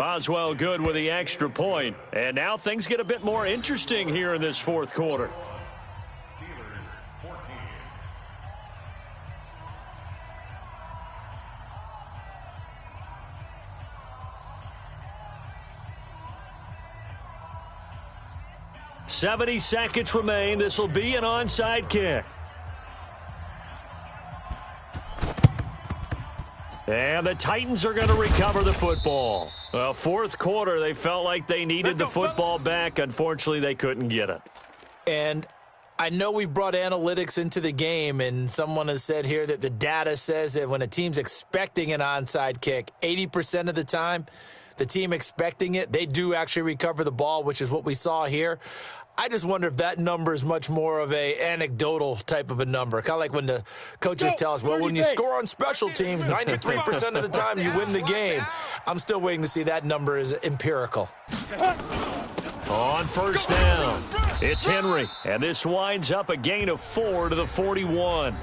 Boswell good with the extra point. And now things get a bit more interesting here in this fourth quarter. Steelers 14. "70 seconds remain. This will be an onside kick. And the Titans are going to recover the football. Well, fourth quarter, they felt like they needed the football back. Unfortunately, they couldn't get it. And I know we brought analytics into the game, and someone has said here that the data says that when a team's expecting an onside kick, 80% of the time, the team expecting it, they do actually recover the ball, which is what we saw here. I just wonder if that number is much more of a anecdotal type of a number. Kind of like when the coaches tell us, well, when you score on special teams, 93% of the time you win the game. I'm still waiting to see that number is empirical. On first down, it's Henry. And this winds up a gain of 4 to the 41.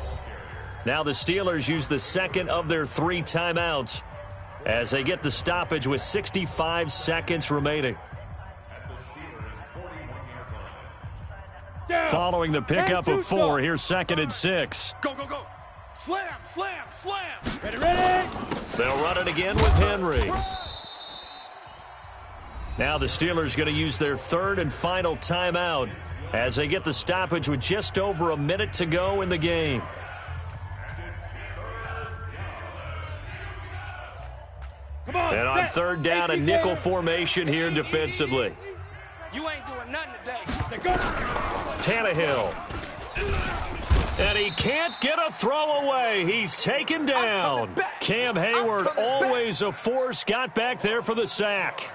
Now the Steelers use the second of their 3 timeouts as they get the stoppage with 65 seconds remaining. Following the pickup of 4, here's 2nd and 6. Go, go, go. Slam, slam, slam. Ready, ready. They'll run it again with Henry. Now the Steelers going to use their 3rd and final timeout as they get the stoppage with just over a minute to go in the game. Come on, And on 3rd down, a nickel formation here defensively. You ain't doing nothing today. Tannehill. And he can't get a throw away. He's taken down. Cam Hayward, always a force, got back there for the sack.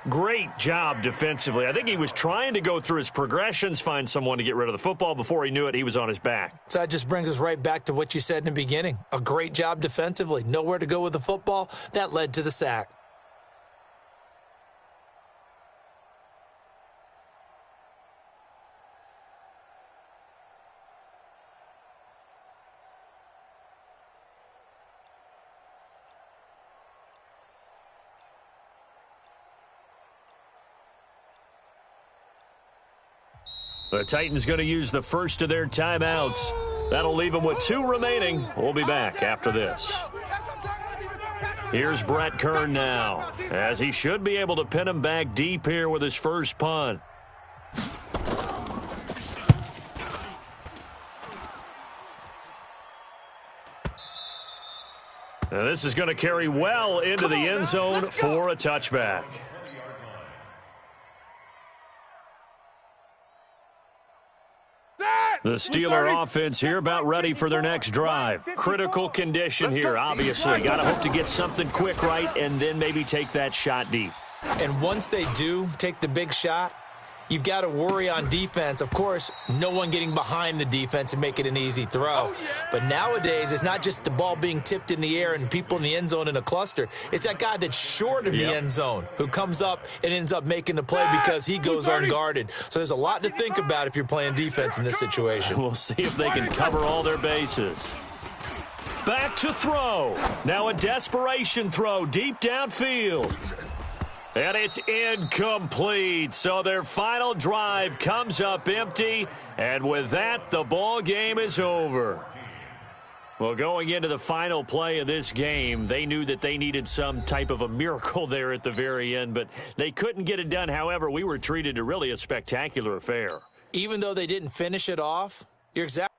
Great job defensively. I think he was trying to go through his progressions, find someone to get rid of the football. Before he knew it, he was on his back. So that just brings us right back to what you said in the beginning. A great job defensively. Nowhere to go with the football. That led to the sack. The Titans going to use the first of their timeouts. That'll leave them with 2 remaining. We'll be back after this. Here's Brett Kern now, as he should be able to pin him back deep here with his first punt. Now this is going to carry well into the end zone for a touchback. The Steeler offense here about ready for their next drive. Critical condition here, obviously. Got to hope to get something quick right and then maybe take that shot deep. And once they do take the big shot, you've got to worry on defense. Of course, no one getting behind the defense and make it an easy throw. But nowadays, it's not just the ball being tipped in the air and people in the end zone in a cluster. It's that guy that's short of the end zone who comes up and ends up making the play because he goes unguarded. So there's a lot to think about if you're playing defense in this situation. We'll see if they can cover all their bases. Back to throw. Now a desperation throw deep downfield. And it's incomplete. So their final drive comes up empty. And with that, the ball game is over. Well, going into the final play of this game, they knew that they needed some type of a miracle there at the very end, but they couldn't get it done. However, we were treated to really a spectacular affair. Even though they didn't finish it off, you're exactly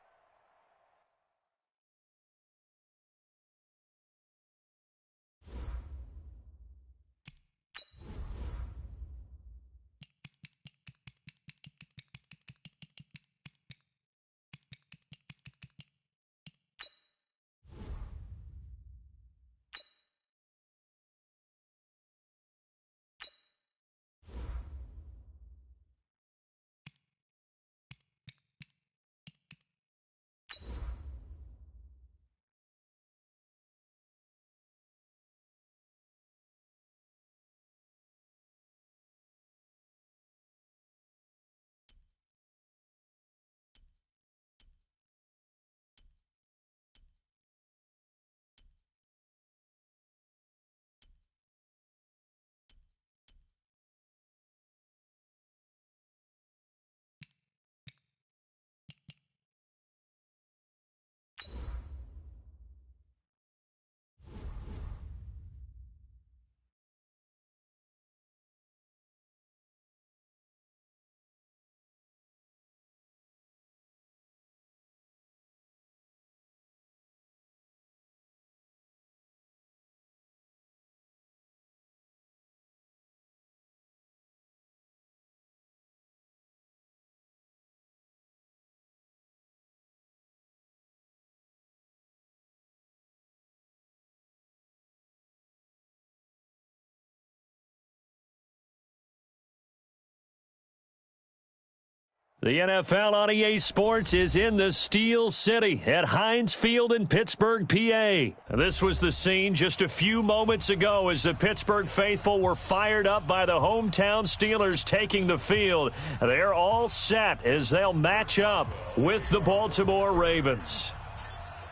The NFL on EA Sports is in the Steel City at Heinz Field in Pittsburgh, PA. This was the scene just a few moments ago as the Pittsburgh faithful were fired up by the hometown Steelers taking the field. They're all set as they'll match up with the Baltimore Ravens.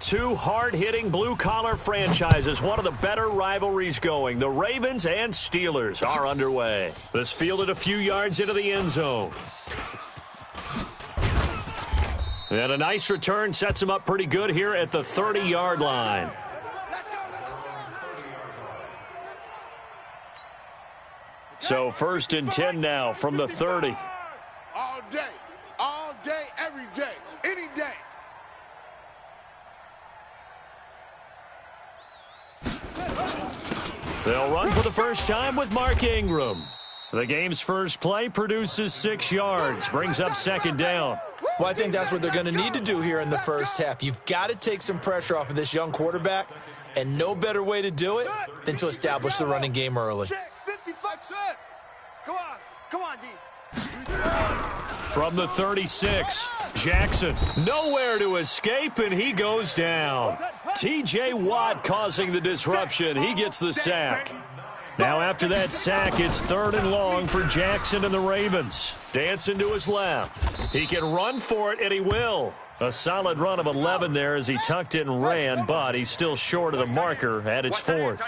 Two hard-hitting blue-collar franchises, one of the better rivalries going. The Ravens and Steelers are underway. This fielded a few yards into the end zone. And a nice return sets him up pretty good here at the 30-yard line. So 1st and 10 now from the 30. All day, every day, any day. They'll run for the first time with Mark Ingram. The game's first play produces 6 yards, brings up 2nd down. Well, I think that's what they're going to need to do here in the first half. You've got to take some pressure off of this young quarterback, and no better way to do it than to establish the running game early. 55%. Come on, D. From the 36, Jackson nowhere to escape, and he goes down. T.J. Watt causing the disruption. He gets the sack. Now after that sack, it's 3rd and long for Jackson and the Ravens. Dancing to his left. He can run for it, and he will. A solid run of 11 there as he tucked it and ran, but he's still short of the marker at its 4th.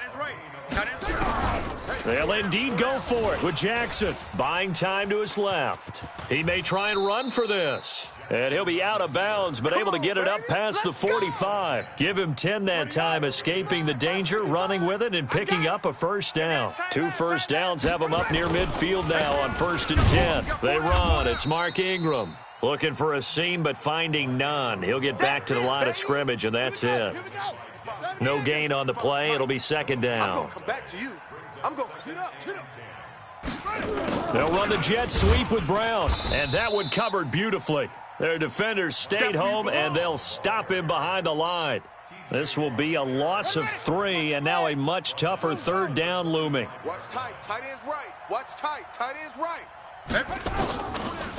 They'll indeed go for it with Jackson. Buying time to his left. He may try and run for this. And he'll be out of bounds, but able to get it up past the 45. Give him 10 that time, escaping the danger, running with it, and picking up a 1st down. 2 1st downs have him up near midfield now on 1st and 10. They run. It's Mark Ingram. Looking for a seam, but finding none. He'll get back to the line of scrimmage, and that's it. No gain on the play. It'll be 2nd down. I'm going to come back to you. I'm going to chin up. They'll run the jet sweep with Brown, and that one covered beautifully. Their defenders stayed home, and they'll stop him behind the line. This will be a loss of 3, and now a much tougher 3rd down looming. Watch tight. Tight end's right. Watch tight. Tight end's right.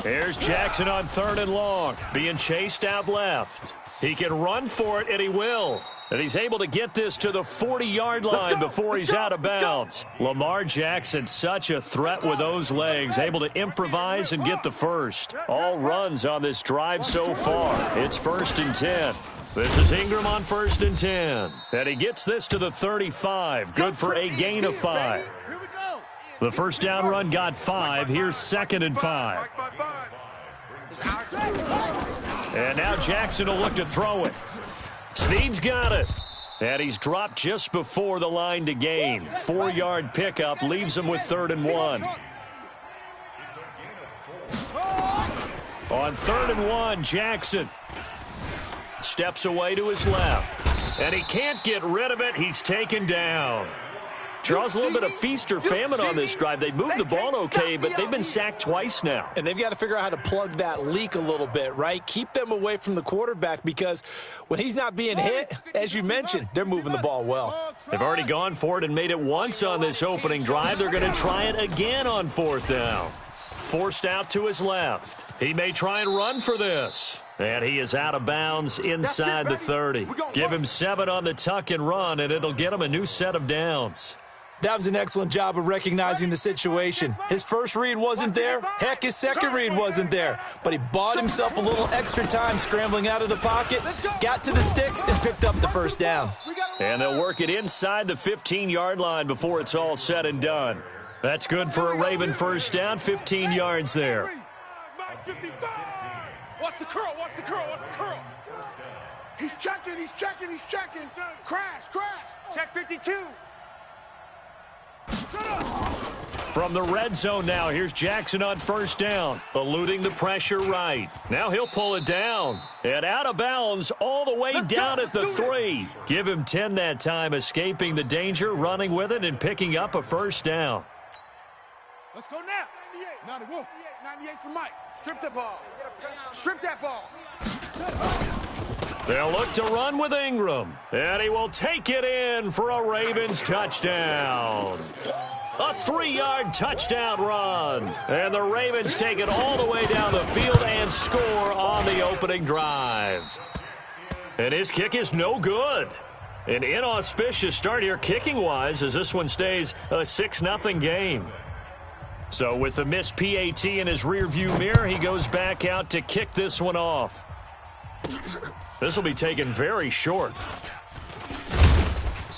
Here's Jackson on 3rd and long, being chased out left. He can run for it, and he will. And he's able to get this to the 40-yard line before he's out of bounds. Lamar Jackson, such a threat with those legs, able to improvise and get the first. All runs on this drive so far. It's 1st and 10. This is Ingram on 1st and 10. And he gets this to the 35. Good for a gain of 5. The 1st down run got 5. Here's 2nd and 5. And now Jackson will look to throw it. Snead's got it. And he's dropped just before the line to gain. 4-yard pickup leaves him with 3rd and 1. On 3rd and 1, Jackson steps away to his left. And he can't get rid of it. He's taken down. Charles, a little bit of feast or famine on this drive. They moved the ball okay, but they've been sacked twice now. And they've got to figure out how to plug that leak a little bit, right? Keep them away from the quarterback, because when he's not being hit, as you mentioned, they're moving the ball well. They've already gone for it and made it once on this opening drive. They're going to try it again on 4th down. Forced out to his left. He may try and run for this. And he is out of bounds inside the 30. Give him 7 on the tuck and run, and it'll get him a new set of downs. That was an excellent job of recognizing the situation. His first read wasn't there. Heck, his second read wasn't there. But he bought himself a little extra time scrambling out of the pocket, got to the sticks, and picked up the 1st down. And they'll work it inside the 15-yard line before it's all said and done. That's good for a Raven 1st down, 15 yards there. Watch the curl. He's checking. Crash. Check 52. From the red zone now, here's Jackson on 1st down, eluding the pressure right. Now he'll pull it down. And out of bounds all the way down at the 3. Give him 10 that time, escaping the danger, running with it, and picking up a 1st down. Let's go now. 98 for Mike. Strip that ball. They'll look to run with Ingram. And he will take it in for a Ravens touchdown. A 3-yard touchdown run. And the Ravens take it all the way down the field and score on the opening drive. And his kick is no good. An inauspicious start here kicking-wise as this one stays a 6-0 game. So with the missed PAT in his rearview mirror, he goes back out to kick this one off. This will be taken very short.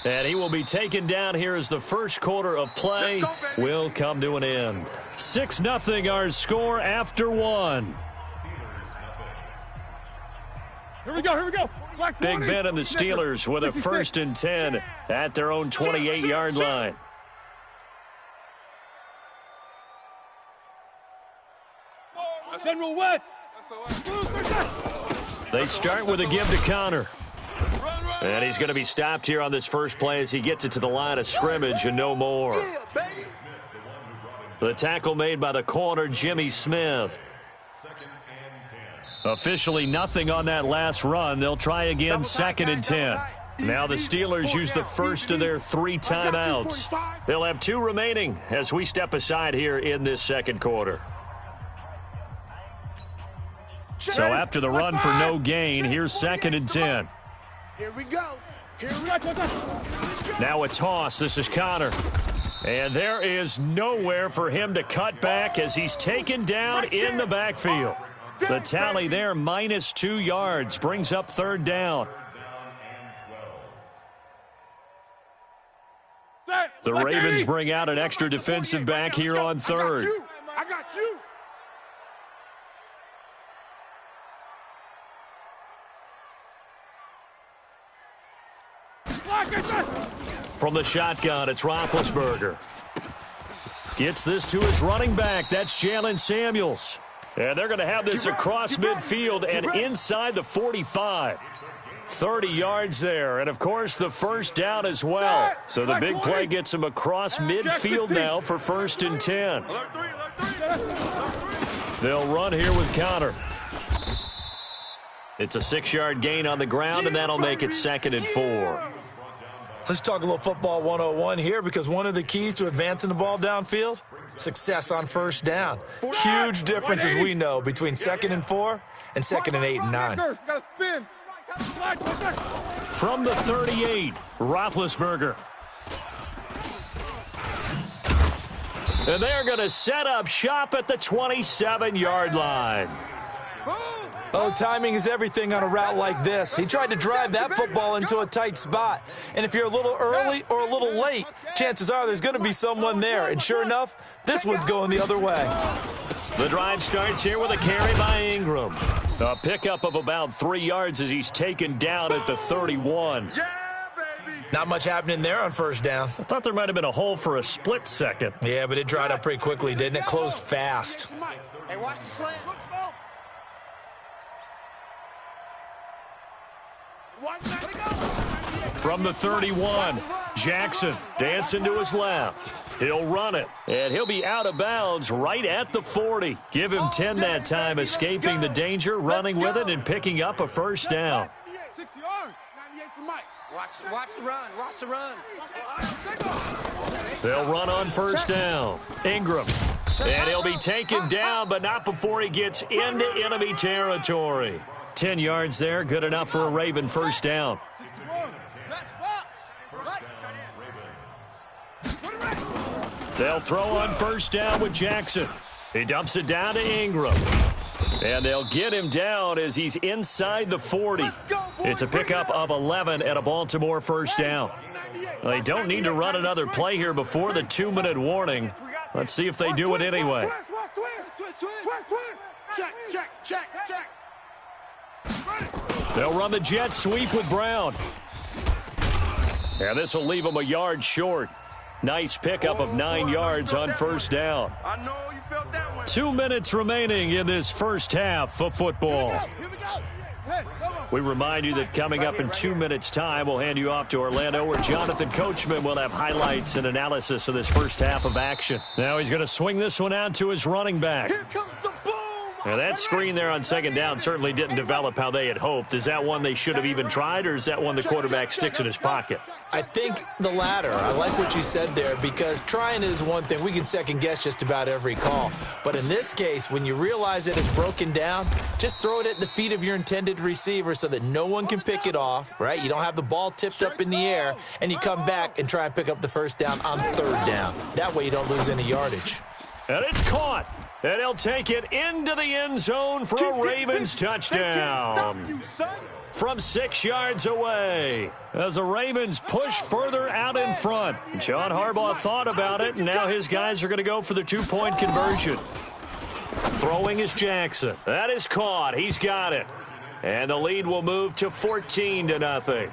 And he will be taken down here as the first quarter of play will come to an end. 6-0 our score after one. Here we go. Big Ben and the Steelers with a 1st and 10 at their own 28-yard line. General West. They start with a give to Connor. And he's going to be stopped here on this first play as he gets it to the line of scrimmage and no more. The tackle made by the corner, Jimmy Smith. Officially nothing on that last run. They'll try again 2nd and 10. Now the Steelers use the first of their 3 timeouts. They'll have 2 remaining as we step aside here in this second quarter. So after the run for no gain, here's 2nd and 10. Here we go. Now a toss. This is Connor. And there is nowhere for him to cut back as he's taken down in the backfield. The tally there, -2 yards, brings up 3rd down. The Ravens bring out an extra defensive back here on 3rd. I got you. From the shotgun, it's Roethlisberger. Gets this to his running back. That's Jalen Samuels. And they're going to have this across midfield and inside the 45. 30 yards there. And, of course, the first down as well. So the big play gets him across midfield now for 1st and 10. They'll run here with Connor. It's a 6-yard gain on the ground, and that'll make it 2nd and 4. Let's talk a little football 101 here, because one of the keys to advancing the ball downfield, success on first down. Huge difference, as we know, between 2nd and 4 and 2nd and 8 and 9. From the 38, Roethlisberger. And they're going to set up shop at the 27-yard line. Oh, timing is everything on a route like this. He tried to drive that football into a tight spot. And if you're a little early or a little late, chances are there's going to be someone there. And sure enough, this one's going the other way. The drive starts here with a carry by Ingram. A pickup of about 3 yards as he's taken down at the 31. Not much happening there on first down. I thought there might have been a hole for a split second. Yeah, but it dried up pretty quickly, didn't it? Closed fast. Hey, watch the slant. From the 31, Jackson dancing to his left. He'll run it, and he'll be out of bounds right at the 40. Give him 10 that time, escaping the danger, running with it, and picking up a first down. Watch the run. Watch the run. They'll run on first down. Ingram. And he'll be taken down, but not before he gets into enemy territory. 10 yards there, good enough for a Raven first down. They'll throw on first down with Jackson. He dumps it down to Ingram. And they'll get him down as he's inside the 40. It's a pickup of 11 and a Baltimore first down. They don't need to run another play here before the 2-minute warning. Let's see if they do it anyway. Check. They'll run the jet sweep with Brown. And this will leave them a yard short. Nice pickup of 9 yards on first down. I know you felt that one. 2 minutes remaining in this first half of football. Here we go. Hey, come on. We remind you that coming up in 2 minutes' time, we'll hand you off to Orlando, where Jonathan Coachman will have highlights and analysis of this first half of action. Now he's going to swing this one out to his running back. Here comes the boom. Now that screen there on second down certainly didn't develop how they had hoped. Is that one they should have even tried, or is that one the quarterback sticks in his pocket? I think the latter. I like what you said there, because trying is one thing. We can second-guess just about every call. But in this case, when you realize that it's broken down, just throw it at the feet of your intended receiver so that no one can pick it off, right? You don't have the ball tipped up in the air, and you come back and try and pick up the first down on third down. That way you don't lose any yardage. And it's caught. And he'll take it into the end zone for a Ravens touchdown. From 6 yards away, as the Ravens push further out in front. John Harbaugh thought about it, and now his guys are going to go for the two-point conversion. Throwing is Jackson. That is caught. He's got it. And the lead will move to 14-0.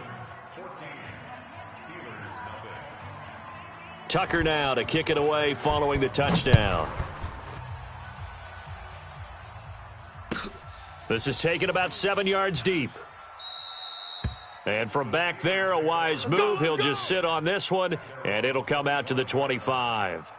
Tucker now to kick it away following the touchdown. This is taken about 7 yards deep. And from back there, a wise move. He'll just sit on this one, and it'll come out to the 25.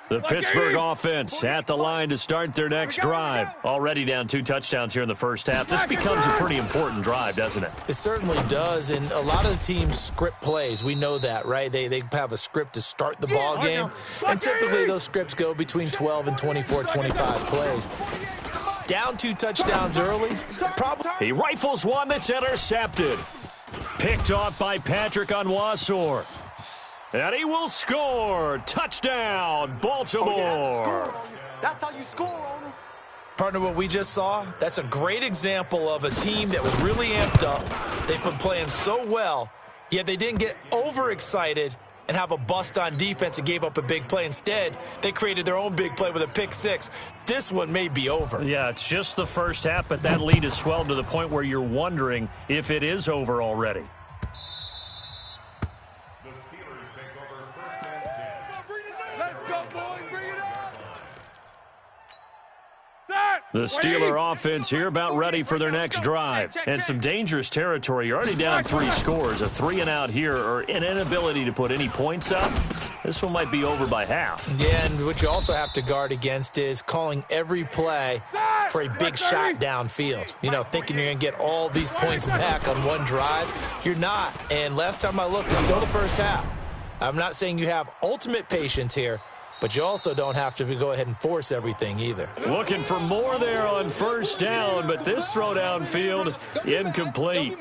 The Pittsburgh offense at the line to start their next drive. Already down 2 touchdowns here in the first half. This becomes a pretty important drive, doesn't it? It certainly does, and a lot of the teams script plays. We know that, right? They have a script to start the ball game, and typically those scripts go between 12 and 24, 25 plays. Down 2 touchdowns early. He rifles one that's intercepted. Picked off by Patrick Onwuasor. And he will score. Touchdown, Baltimore. That's how you score on them. Partner, what we just saw, that's a great example of a team that was really amped up. They've been playing so well, yet they didn't get overexcited and have a bust on defense and gave up a big play. Instead, they created their own big play with a pick 6. This one may be over. Yeah, it's just the first half, but that lead has swelled to the point where you're wondering if it is over already. The Steelers take over first and 10. Let's go, boys. Bring it up. The Steeler offense here about ready for their next drive. And some dangerous territory. You're already down 3 scores. A 3-and-out here, or an inability to put any points up. This one might be over by half. Yeah, and what you also have to guard against is calling every play for a big shot downfield. You know, thinking you're going to get all these points back on one drive. You're not. And last time I looked, it's still the first half. I'm not saying you have ultimate patience here, but you also don't have to go ahead and force everything either. Looking for more there on first down, but this throw downfield incomplete.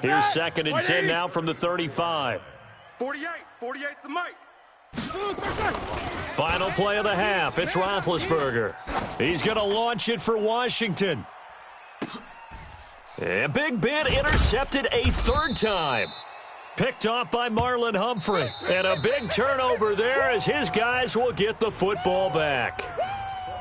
Here's 2nd and 10 now from the 35. 48's the mic. Final play of the half. It's Roethlisberger. He's going to launch it for Washington. A big bit intercepted a 3rd time. Picked off by Marlon Humphrey. And a big turnover there as his guys will get the football back.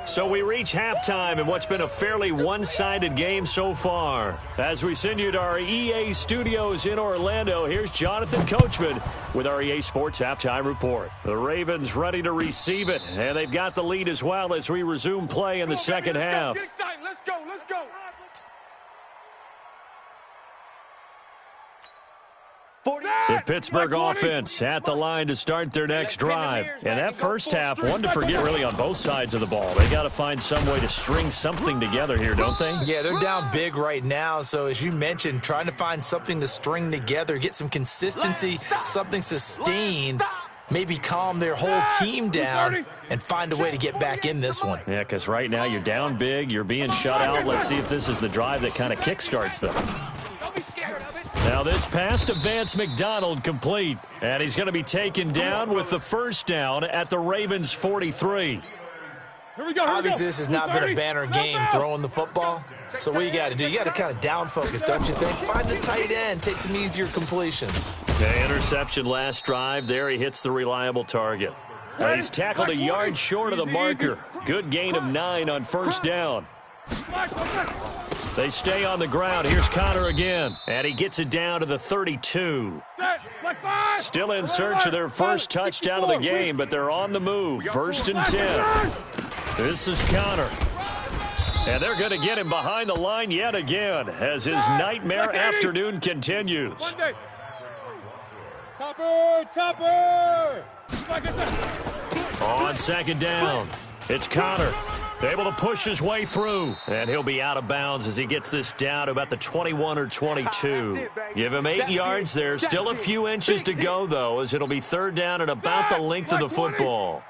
So we reach halftime in what's been a fairly one-sided game so far. As we send you to our EA studios in Orlando, here's Jonathan Coachman with our EA Sports Halftime Report. The Ravens ready to receive it, and they've got the lead as well as we resume play in the second half. Get excited. Let's go. Let's go. The Pittsburgh offense at the line to start their next drive. And that first half, one to forget really on both sides of the ball. They got to find some way to string something together here, don't they? Yeah, they're down big right now. So as you mentioned, trying to find something to string together, get some consistency, something sustained, maybe calm their whole team down and find a way to get back in this one. Yeah, because right now you're down big, you're being shut out. Let's see if this is the drive that kind of kickstarts them. Don't be scared of it. Now this pass to Vance McDonald complete. And he's going to be taken down with the first down at the Ravens 43. Here we go. Obviously, this has not been a banner game throwing the football. So what you got to do, you got to kind of down focus, don't you think? Find the tight end, take some easier completions. The interception last drive. There he hits the reliable target. He's tackled a yard short of the marker. Good gain of 9 on first down. They stay on the ground. Here's Connor again. And he gets it down to the 32. Still in search of their first touchdown of the game, but they're on the move. 1st and 10. This is Connor. And they're going to get him behind the line yet again as his nightmare afternoon continues. Topper! On 2nd down, it's Connor. Able to push his way through. And he'll be out of bounds as he gets this down to about the 21 or 22. Give him 8 yards there. Still a few inches to go, though, as it'll be third down and about the length of the football.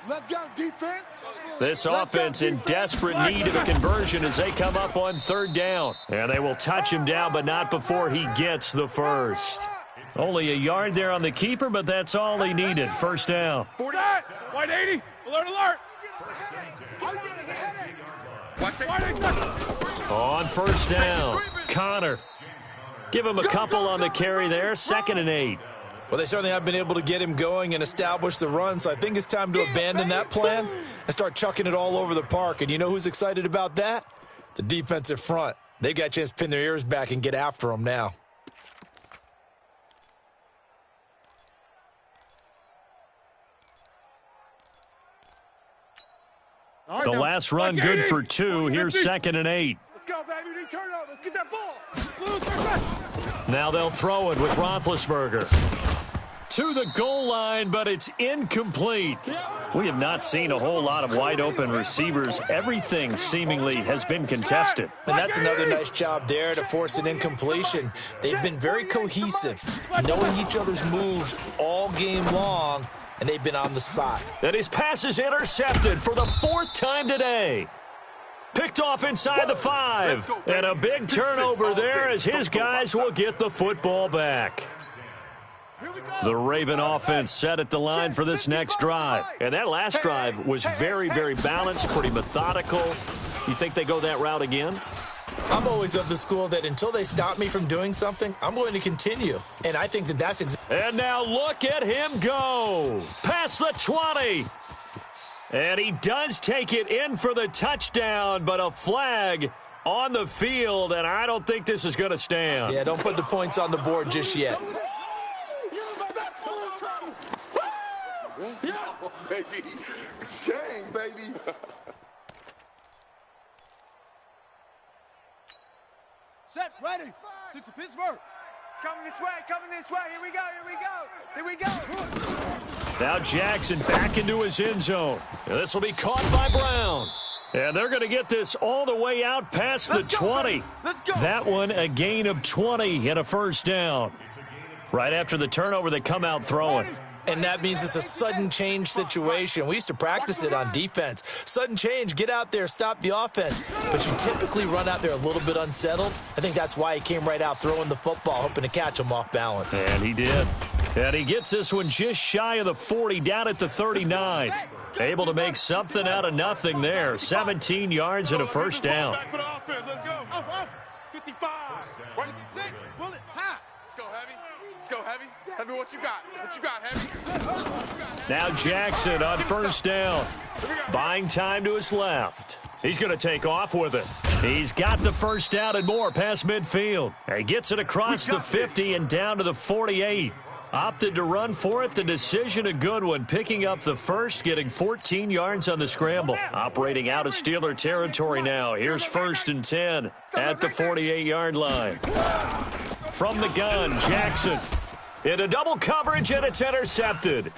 Let's go, defense. This offense in desperate need of a conversion as they come up on third down. And they will touch him down, but not before he gets the first. Only a yard there on the keeper, but that's all he needed. First down. 40. White 80. Alert, alert. On first down, Connor. Give him a couple on the carry there. 2nd and 8. Well, they certainly have been able to get him going and establish the run, so I think it's time to abandon that plan and start chucking it all over the park. And you know who's excited about that? The defensive front. They got a chance to pin their ears back and get after him now. The last run good for 2. Here's 2nd and 8. Let's go, baby. They turn over. Let's get that ball. Now they'll throw it with Roethlisberger. To the goal line, but it's incomplete. We have not seen a whole lot of wide-open receivers. Everything seemingly has been contested. And that's another nice job there to force an incompletion. They've been very cohesive, knowing each other's moves all game long, and they've been on the spot. And his pass is intercepted for the 4th time today. Picked off inside the 5. And a big turnover there as his guys will get the football back. The Raven offense set at the line for this next drive. And that last drive was very, very balanced, pretty methodical. You think they go that route again? I'm always of the school that until they stop me from doing something, I'm going to continue. And I think that that's exactly. And now look at him go. Past the 20. And he does take it in for the touchdown, but a flag on the field, and I don't think this is going to stand. Yeah, don't put the points on the board just yet. Baby. It's gang, baby. Set, ready. 6 to Pittsburgh. It's coming this way, Here we go. Now Jackson back into his end zone. And this will be caught by Brown. And they're going to get this all the way out past the 20. Let's go. That one a gain of 20 and a first down. Right after the turnover, they come out throwing. And that means it's a sudden change situation. We used to practice it on defense. Sudden change, get out there, stop the offense. But you typically run out there a little bit unsettled. I think that's why he came right out throwing the football, hoping to catch him off balance. And he did. And he gets this one just shy of the 40, down at the 39. Able to make something out of nothing there. 17 yards and a first down. Back for the offense. Let's go. Offense. 55. 56. Bullet. High. Let's go, Heavy. Let's go, Heavy. Heavy, what you got? What you got, Heavy? Now Jackson on first down. Buying time to his left. He's going to take off with it. He's got the first down and more past midfield. He gets it across the 50 and down to the 48. Opted to run for it. The decision a good one. Picking up the first, getting 14 yards on the scramble. Operating out of Steeler territory now. Here's 1st and 10 at the 48-yard line. From the gun, Jackson. Into double coverage, and it's intercepted.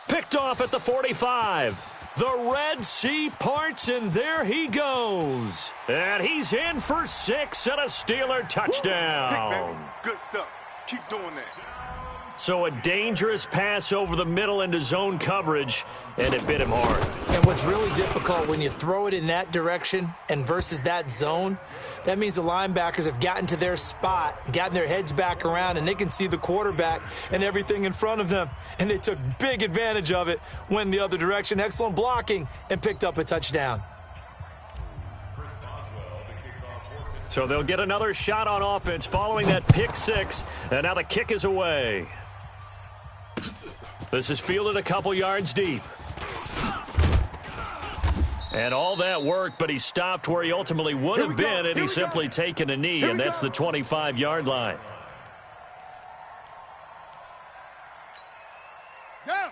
Picked off at the 45. The Red Sea parts, and there he goes. And he's in for 6 and a Steeler touchdown. Good stuff. Keep doing that. So a dangerous pass over the middle into zone coverage, and it bit him hard. And what's really difficult when you throw it in that direction and versus that zone, that means the linebackers have gotten to their spot, gotten their heads back around, and they can see the quarterback and everything in front of them. And they took big advantage of it, went the other direction, excellent blocking, and picked up a touchdown. So they'll get another shot on offense following that pick 6, and now the kick is away. This is fielded a couple yards deep. And all that work, but he stopped where he ultimately would have been, and he's simply taken a knee, and that's the 25-yard line.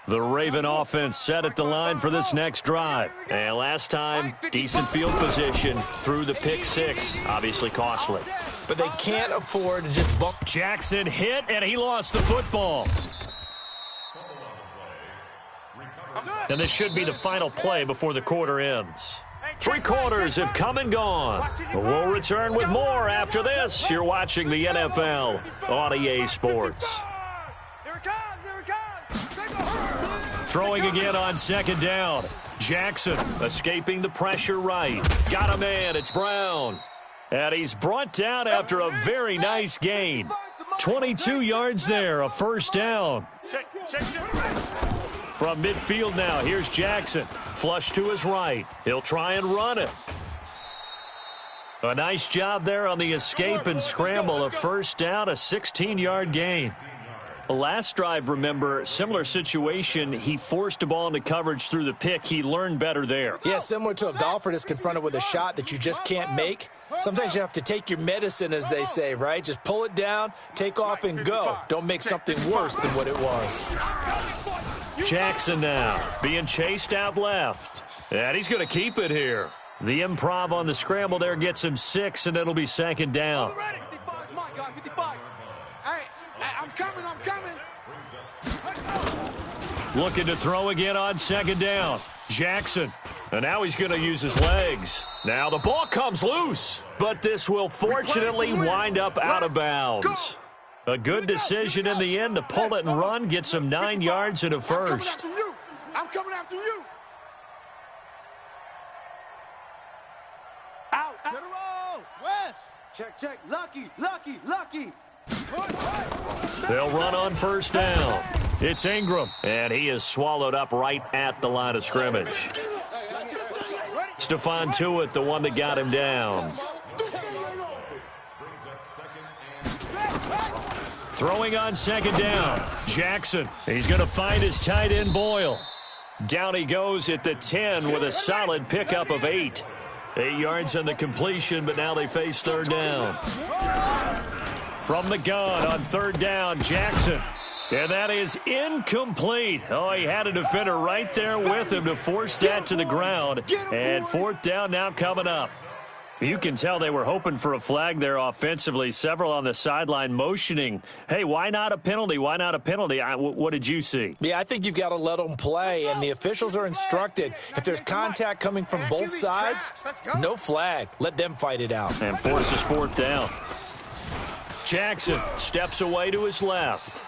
The Raven offense set at the line for this next drive. And last time, decent field position through the pick 6, obviously costly. But they can't afford to just bump. Jackson hit, and he lost the football. And this should be the final play before the quarter ends. Hey, Three quarters have come and gone. We'll return with more after this. You're watching the NFL on EA Sports. Here it comes, here it comes. Throwing again on second down. Jackson escaping the pressure right. Got a man, it's Brown. And he's brought down after a very nice gain. 22 yards there, a first down. From midfield now, here's Jackson. Flush to his right. He'll try and run it. A nice job there on the escape and scramble. A first down, a 16-yard gain. Last drive, remember, similar situation. He forced a ball into coverage through the pick. He learned better there. Yeah, similar to a golfer that's confronted with a shot that you just can't make. Sometimes you have to take your medicine, as they say, right? Just pull it down, take off, and go. Don't make something worse than what it was. Jackson now being chased out left. And he's going to keep it here. The improv on the scramble there gets him 6, and it'll be second down. 55's my guy, 55. Hey, I'm coming. Looking to throw again on second down. Jackson. And now he's going to use his legs. Now the ball comes loose, but this will fortunately wind up out of bounds. A good decision in the end to pull it and run, gets him 9 yards and a first. I'm coming after you. Out. Get him out. West. Check. Lucky. They'll run on first down. It's Ingram, and he is swallowed up right at the line of scrimmage. Stephon Tuitt, the one that got him down. Throwing on second down. Jackson, he's going to find his tight end Boyle. Down he goes at the 10 with a solid pickup of 8. 8 yards on the completion, but now they face third down. From the gun on third down, Jackson. And that is incomplete. Oh, he had a defender right there with him to force that to the ground. And fourth down now coming up. You can tell they were hoping for a flag there offensively. Several on the sideline motioning. Hey, why not a penalty? Why not a penalty? What did you see? Yeah, I think you've got to let them play, and the officials are instructed. If there's contact coming from both sides, no flag. Let them fight it out. And forces fourth down. Jackson steps away to his left.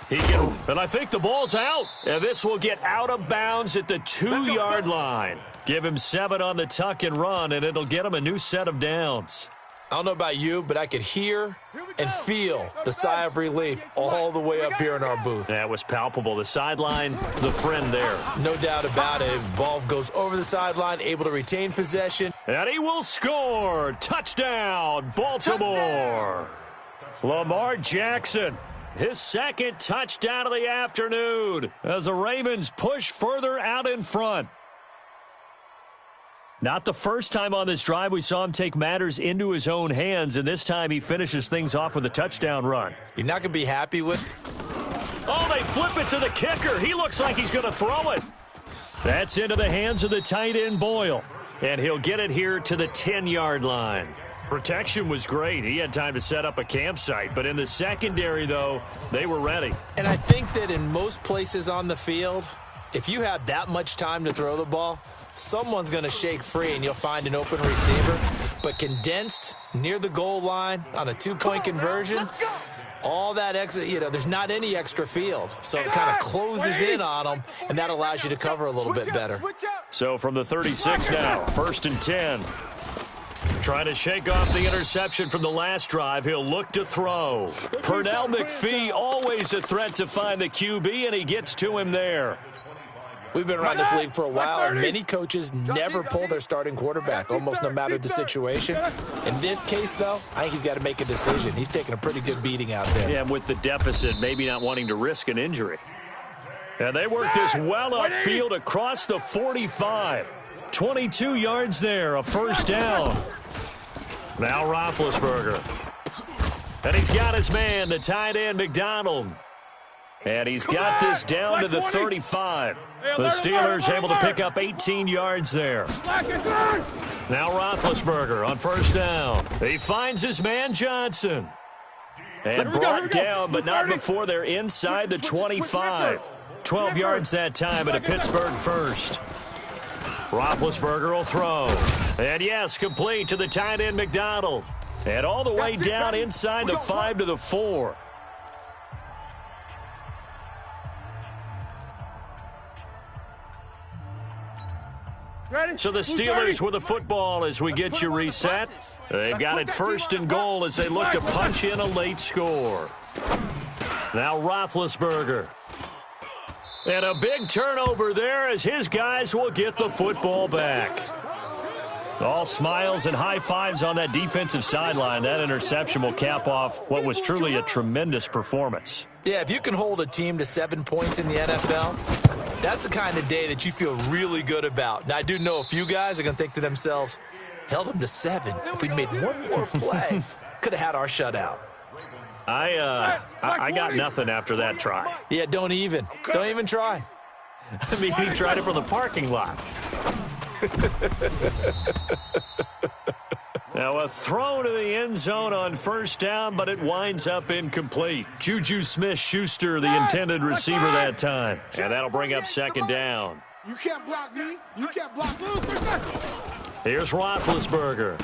And I think the ball's out. And this will get out of bounds at the 2-yard line. Give him 7 on the tuck and run, and it'll get him a new set of downs. I don't know about you, but I could hear and feel the sigh of relief all the way up here in our booth. That was palpable. The sideline, the friend there. No doubt about it. Ball goes over the sideline, able to retain possession. And he will score. Touchdown, Baltimore. Lamar Jackson, his second touchdown of the afternoon as the Ravens push further out in front. Not the first time on this drive we saw him take matters into his own hands, and this time he finishes things off with a touchdown run. You're not going to be happy with... Oh, they flip it to the kicker. He looks like he's going to throw it. That's into the hands of the tight end Boyle, and he'll get it here to the 10-yard line. Protection was great. He had time to set up a campsite. But in the secondary, though, they were ready. And I think that in most places on the field, if you have that much time to throw the ball, someone's going to shake free and you'll find an open receiver. But condensed near the goal line on a 2-point conversion, all that extra, there's not any extra field. So it kind of closes in on them, and that allows you to cover a little bit better. So from the 36 now, 1st and 10. Trying to shake off the interception from the last drive. He'll look to throw. Pernell McPhee, always a threat to find the QB, and he gets to him there. We've been around this league for a while, and many coaches never pull their starting quarterback, almost no matter the situation. In this case, though, I think he's got to make a decision. He's taking a pretty good beating out there. Yeah, with the deficit, maybe not wanting to risk an injury. And they work this well upfield across the 45. 22 yards there, a first down. Now Roethlisberger. And he's got his man, the tight end, McDonald. And he's got this down to the 35. The Steelers able to pick up 18 yards there. Now Roethlisberger on first down. He finds his man, Johnson. And brought down, but not before they're inside the 25. 12 yards that time, and a Pittsburgh first. Roethlisberger will throw. And yes, complete to the tight end McDonald. And all the way down inside the 5 to the 4. So the Steelers with the football as we get you reset. They've got it 1st and goal as they look to punch in a late score. Now Roethlisberger. And a big turnover there as his guys will get the football back. All smiles and high fives on that defensive sideline. That interception will cap off what was truly a tremendous performance. Yeah, if you can hold a team to 7 points in the NFL, that's the kind of day that you feel really good about. Now, I do know a few guys are going to think to themselves, held them to 7. If we'd made one more play, could have had our shutout. I got nothing after that try. Yeah, don't even try. I mean, he tried it from the parking lot. Now a throw to the end zone on 1st down, but it winds up incomplete. Juju Smith-Schuster, the intended receiver that time. And that'll bring up 2nd down. You can't block me. You can't block me. Here's Roethlisberger.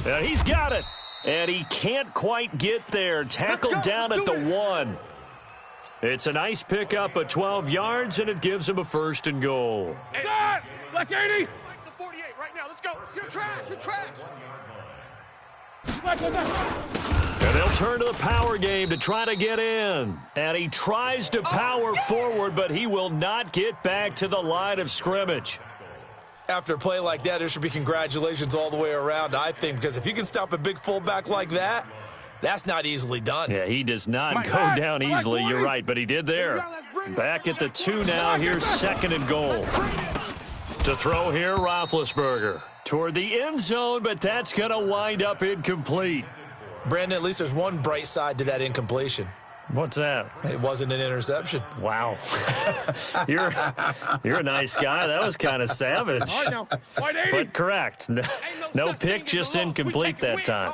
And he's got it. And he can't quite get there. Tackled down at the 1. It's a nice pickup of 12 yards, and it gives him a 1st and goal. Black 80. The 48 right now. Let's go. You're trash. You're trash. And they'll turn to the power game to try to get in. And he tries to power forward, but he will not get back to the line of scrimmage. After a play like that, there should be congratulations all the way around, I think, because if you can stop a big fullback like that, that's not easily done. Yeah, he does not go down easily. You're right, but he did there. Back at the 2 now. Here's 2nd and goal. To throw here, Roethlisberger. Toward the end zone, but that's going to wind up incomplete. Brandon, at least there's one bright side to that incompletion. What's that? It wasn't an interception. Wow. You're a nice guy. That was kind of savage. But correct. No pick, just incomplete that time.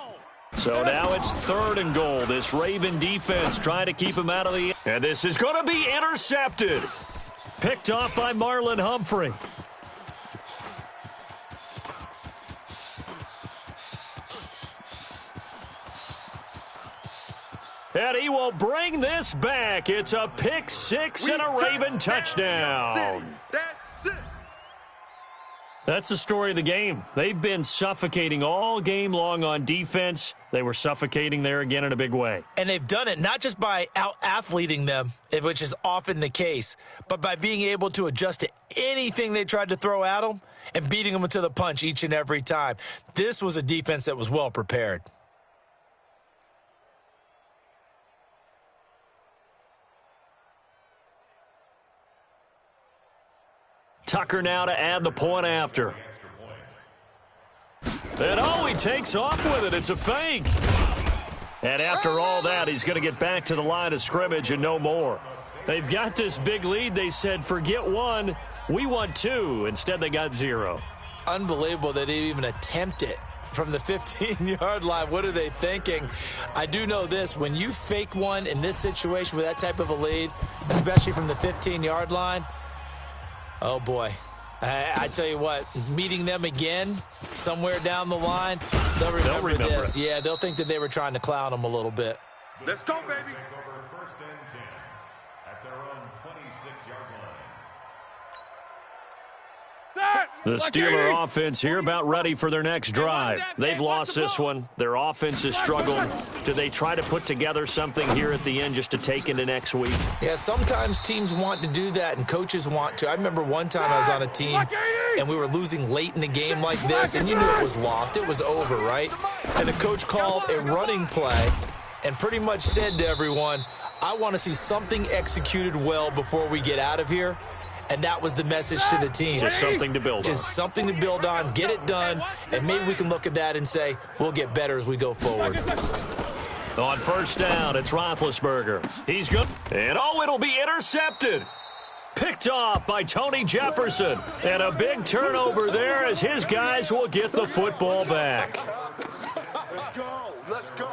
So now it's 3rd and goal. This Raven defense trying to keep him out of the... And this is going to be intercepted. Picked off by Marlon Humphrey. And he will bring this back. It's a pick 6 and a Raven touchdown. That's it. That's the story of the game. They've been suffocating all game long on defense. They were suffocating there again in a big way. And they've done it not just by out-athleting them, which is often the case, but by being able to adjust to anything they tried to throw at them and beating them to the punch each and every time. This was a defense that was well prepared. Tucker now to add the point after. And oh, he takes off with it. It's a fake. And after all that, he's going to get back to the line of scrimmage and no more. They've got this big lead. They said, forget 1, we want 2. Instead, they got 0. Unbelievable that they even attempt it from the 15-yard line. What are they thinking? I do know this. When you fake one in this situation with that type of a lead, especially from the 15-yard line, oh, boy. I tell you what, meeting them again somewhere down the line, they'll remember this. Yeah, they'll think that they were trying to clown them a little bit. Let's go, baby. Over 1st and 10 at their own 26-yard line. The Steeler offense here about ready for their next drive. They've lost this one. Their offense has struggled. Do they try to put together something here at the end just to take into next week? Yeah, sometimes teams want to do that and coaches want to. I remember one time I was on a team and we were losing late in the game like this, and you knew it was lost. It was over, right? And the coach called a running play and pretty much said to everyone, I want to see something executed well before we get out of here. And that was the message to the team. Just something to build on. Just something to build on, get it done, and maybe we can look at that and say, we'll get better as we go forward. On 1st down, it's Roethlisberger. He's good. And oh, it'll be intercepted. Picked off by Tony Jefferson. And a big turnover there as his guys will get the football back. Let's go. Let's go.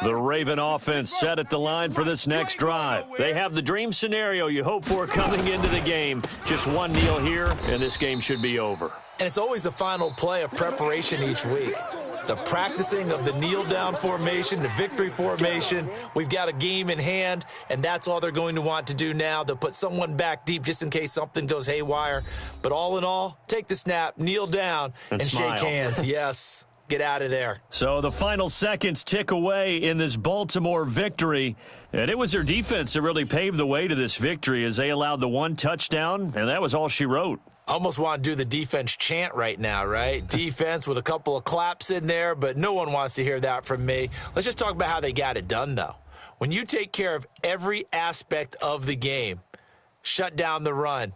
The Raven offense set at the line for this next drive. They have the dream scenario you hope for coming into the game. Just one kneel here, and this game should be over. And it's always the final play of preparation each week. The practicing of the kneel-down formation, the victory formation. We've got a game in hand, and that's all they're going to want to do now. They'll put someone back deep just in case something goes haywire. But all in all, take the snap, kneel down, and shake hands. Yes, get out of there. So the final seconds tick away in this Baltimore victory. And it was their defense that really paved the way to this victory as they allowed the one touchdown, and that was all she wrote. Almost want to do the defense chant right now, right? Defense with a couple of claps in there, but no one wants to hear that from me. Let's just talk about how they got it done, though. When you take care of every aspect of the game, shut down the run,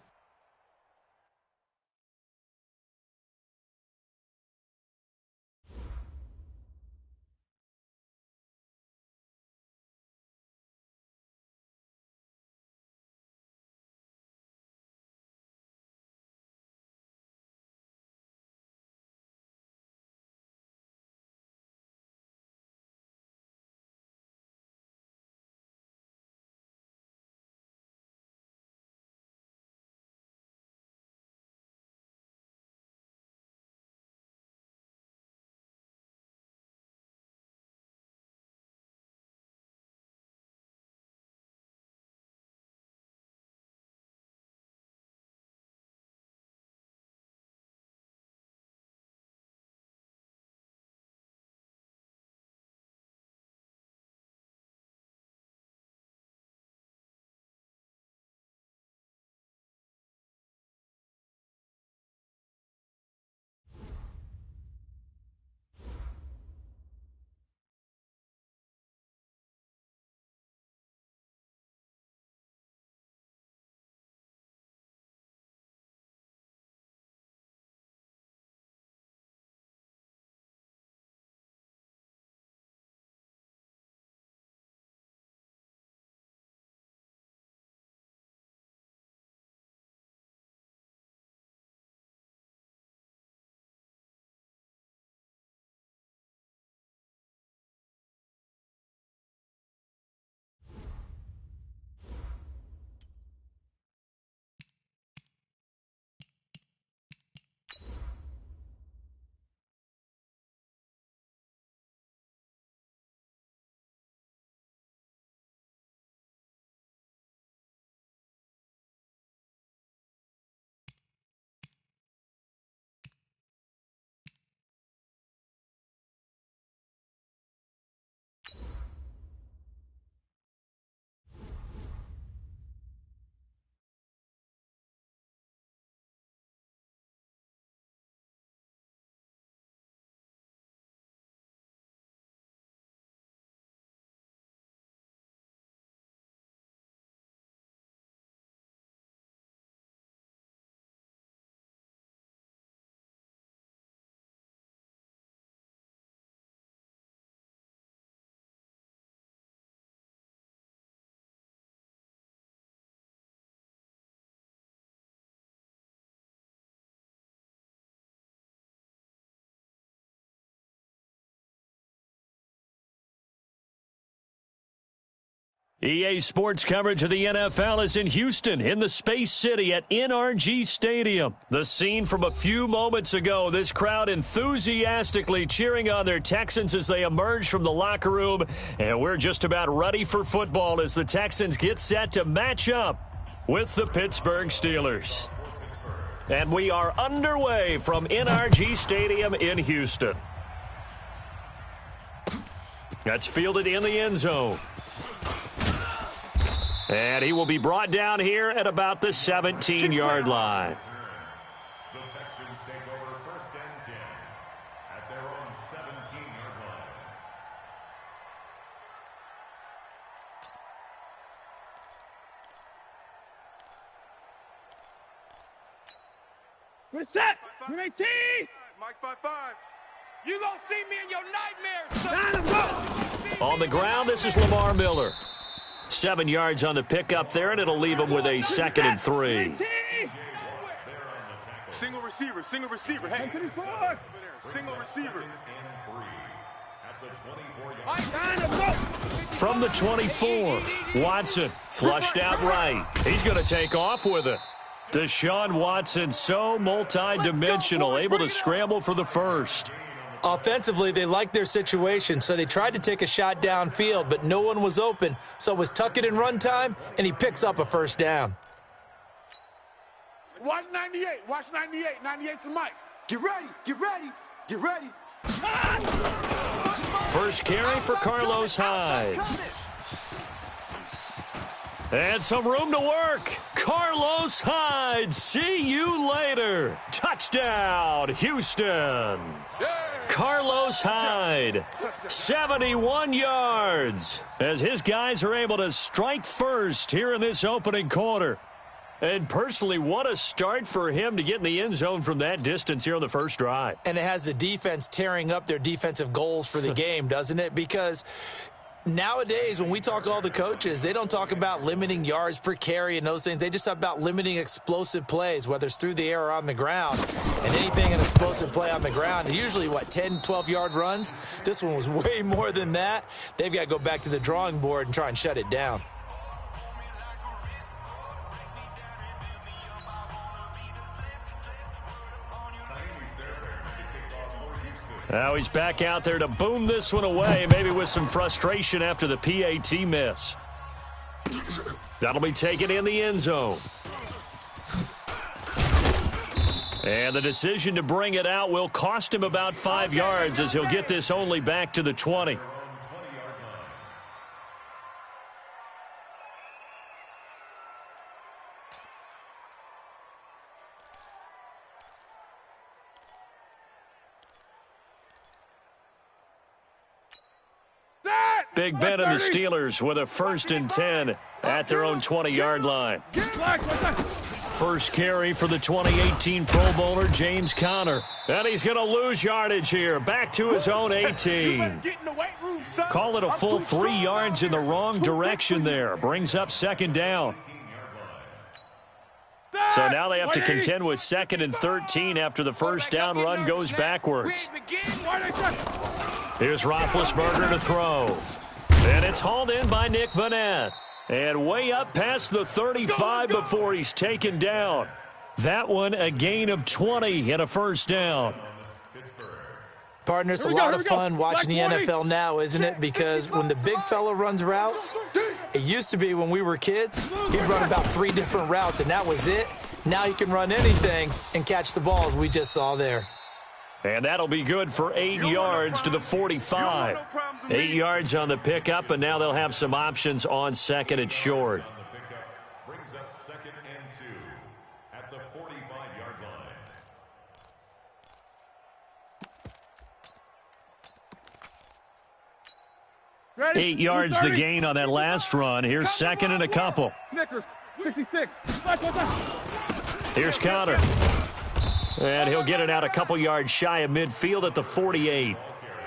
EA Sports coverage of the NFL is in Houston, in the Space City at NRG Stadium. The scene from a few moments ago, this crowd enthusiastically cheering on their Texans as they emerge from the locker room. And we're just about ready for football as the Texans get set to match up with the Pittsburgh Steelers. And we are underway from NRG Stadium in Houston. That's fielded in the end zone. And he will be brought down here at about the 17-yard line. The Texans take over first and 10 at their own 17-yard line. We're set. We're 18. Mike 5-5. You gonna see me in your nightmares, son. On the ground, this is Lamar Miller. 7 yards on the pickup there, and it'll leave him with a 2nd and 3. Single receiver. Hey, single receiver. And 3 at the 25. From the 24, Watson flushed out right. He's going to take off with it. Deshaun Watson, so multi-dimensional, able to scramble for the first. Offensively, they liked their situation, so they tried to take a shot downfield, but no one was open, so it was tuck it in run time, and he picks up a first down. Watch 98. Watch 98. 98's the mic. Get ready. Get ready. Get ready. First carry for Carlos Hyde. And some room to work. Carlos Hyde, see you later. Touchdown, Houston. Carlos Hyde, 71 yards, as his guys are able to strike first here in this opening quarter. And personally, what a start for him to get in the end zone from that distance here on the first drive. And it has the defense tearing up their defensive goals for the game, doesn't it? Because nowadays, when we talk to all the coaches, they don't talk about limiting yards per carry and those things. They just talk about limiting explosive plays, whether it's through the air or on the ground. And anything an explosive play on the ground, usually, 10, 12-yard runs? This one was way more than that. They've got to go back to the drawing board and try and shut it down. Now he's back out there to boom this one away, maybe with some frustration after the PAT miss. That'll be taken in the end zone. And the decision to bring it out will cost him about 5 yards, as he'll get this only back to the 20. Big Ben and the Steelers with a 1st and 10 at their own 20-yard line. First carry for the 2018 Pro Bowler, James Conner. And he's going to lose yardage here, back to his own 18. Call it a full 3 yards in the wrong direction there. Brings up 2nd down. So now they have to contend with 2nd and 13 after the first down run goes backwards. Here's Roethlisberger to throw. And it's hauled in by Nick Vanette. And way up past the 35 before he's taken down. That one a gain of 20 and a first down. Partner, it's a lot of fun watching the NFL now, isn't it? Because when the big fella runs routes, it used to be when we were kids, he'd run about 3 different routes, and that was it. Now he can run anything and catch the balls we just saw there. And that'll be good for 8 yards to the 45. 8 yards on the pickup, and now they'll have some options on 2nd and short. Brings up 2nd and 2 at the 45-yard line. 8 yards the gain on that last run. Here's 2nd and a couple. Snickers, 66. Here's Conner. And he'll get it out a couple yards shy of midfield at the 48.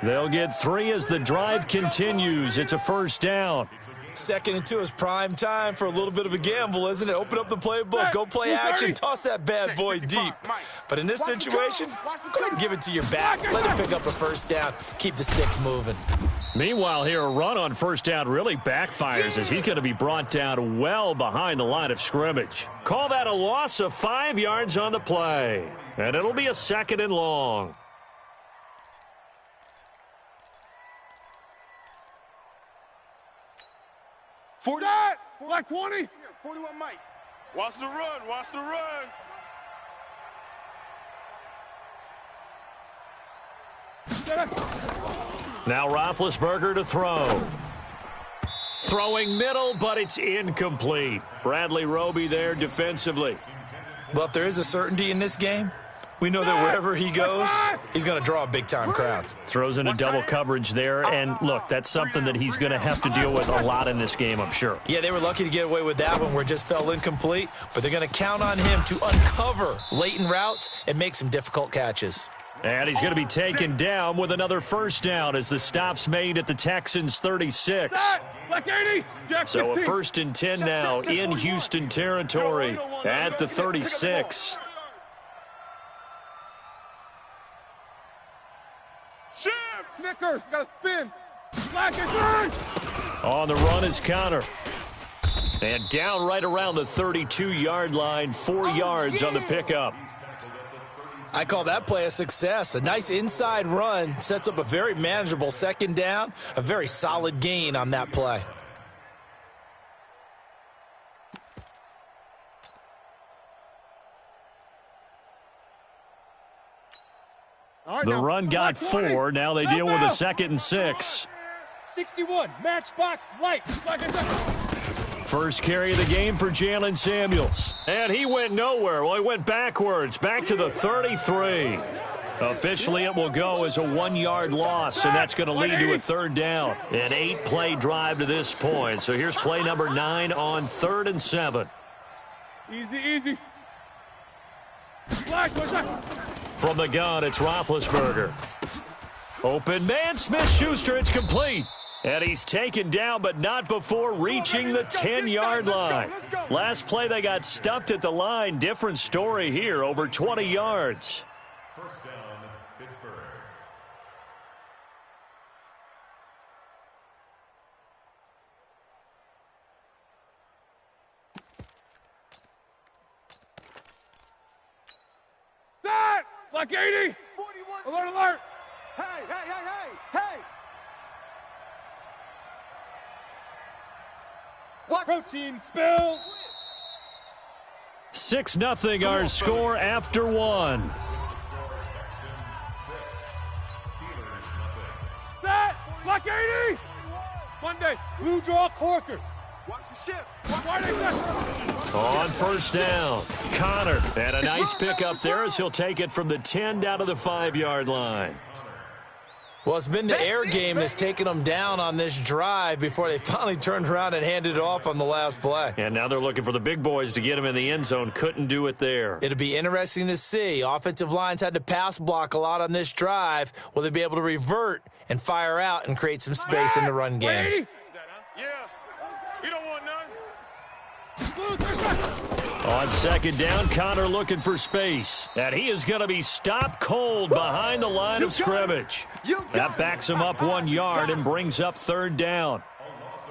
They'll get 3 as the drive continues. It's a first down. 2nd and 2 is prime time for a little bit of a gamble, isn't it? Open up the playbook, go play action, toss that bad boy deep. But in this situation, go ahead and give it to your back. Let him pick up a first down. Keep the sticks moving. Meanwhile, here, a run on first down really backfires as he's going to be brought down well behind the line of scrimmage. Call that a loss of 5 yards on the play. And it'll be a 2nd and long. For that, like 20. 41 Mike. Watch the run. Watch the run. Now Roethlisberger to throw. Throwing middle, but it's incomplete. Bradley Roby there defensively. Well, if there is a certainty in this game, we know that wherever he goes, he's going to draw a big-time crowd. Throws into double coverage there, and look, that's something that he's going to have to deal with a lot in this game, I'm sure. Yeah, they were lucky to get away with that one where it just fell incomplete, but they're going to count on him to uncover latent routes and make some difficult catches. And he's going to be taken down with another first down as the stop's made at the Texans' 36. So a 1st and 10 now in Houston territory at the 36. Snickers, got to spin. On the run is Connor. And down right around the 32-yard line, 4 yards on the pickup. I call that play a success. A nice inside run sets up a very manageable second down, a very solid gain on that play. The run got 4. Now they deal with a 2nd and 6. 61, matchbox light. First carry of the game for Jalen Samuels. And he went nowhere. Well, he went backwards, back to the 33. Officially, it will go as a 1-yard loss, and that's going to lead to a 3rd down. An 8-play drive to this point. So here's play number 9 on 3rd and 7. Easy. From the gun, it's Roethlisberger. Open man, Smith-Schuster, it's complete. And he's taken down, but not before reaching the 10-yard line. Last play, they got stuffed at the line. Different story here, over 20 yards. First down, Pittsburgh. That! Like 80! 41. Alert! Hey! What? Protein spill! 6-0 our score after 1. That! Like 80! Monday, blue draw corkers. Watch the shift. Why they that? On first down, Connor. And a nice pickup there as he'll take it from the 10 down to the 5-yard line. Well, it's been the air game that's taken them down on this drive before they finally turned around and handed it off on the last play. And now they're looking for the big boys to get him in the end zone. Couldn't do it there. It'll be interesting to see. Offensive lines had to pass block a lot on this drive. Will they be able to revert and fire out and create some space in the run game? Yeah. You don't want none. On second down, Connor looking for space. And he is going to be stopped cold behind the line of scrimmage. That backs him up 1 yard and brings up 3rd down.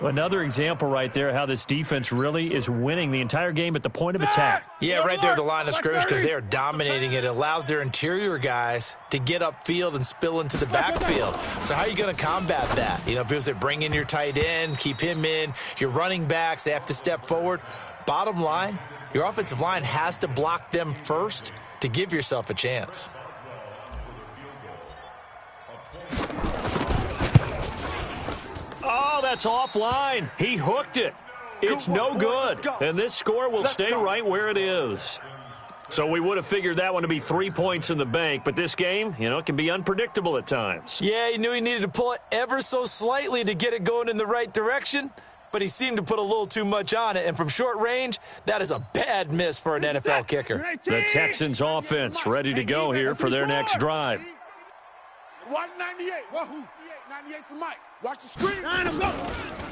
Another example right there how this defense really is winning the entire game at the point of attack. Yeah, right there at the line of scrimmage because they are dominating it. It allows their interior guys to get upfield and spill into the backfield. So how are you going to combat that? You know, because they bring in your tight end, keep him in. Your running backs, they have to step forward. Bottom line, your offensive line has to block them first to give yourself a chance. Oh, that's offline. He hooked it. It's no good. And this score will stay right where it is. So we would have figured that one to be 3 points in the bank, but this game, you know, it can be unpredictable at times. Yeah, he knew he needed to pull it ever so slightly to get it going in the right direction, but he seemed to put a little too much on it. And from short range, that is a bad miss for an NFL kicker. The Texans offense ready to go here for their next drive. Watch 98. Wahoo. 98's the mic. Watch the screen.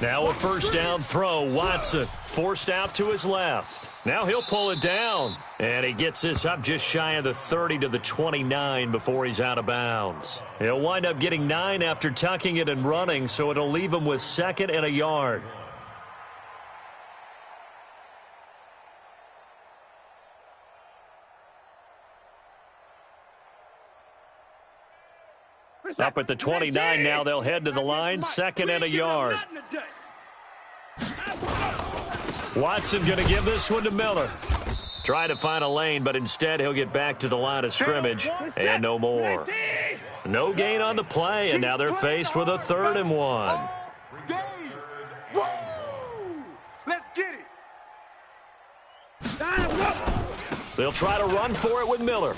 Now a first down throw. Watson forced out to his left. Now he'll pull it down. And he gets this up just shy of the 30 to the 29 before he's out of bounds. He'll wind up getting 9 after tucking it and running, so it'll leave him with 2nd and a yard. Up at the 29 now, they'll head to the line, 2nd and a yard. Watson going to give this one to Miller. Trying to find a lane, but instead he'll get back to the line of scrimmage and no more. No gain on the play, and now they're faced with a 3rd and 1. Let's get it. They'll try to run for it with Miller.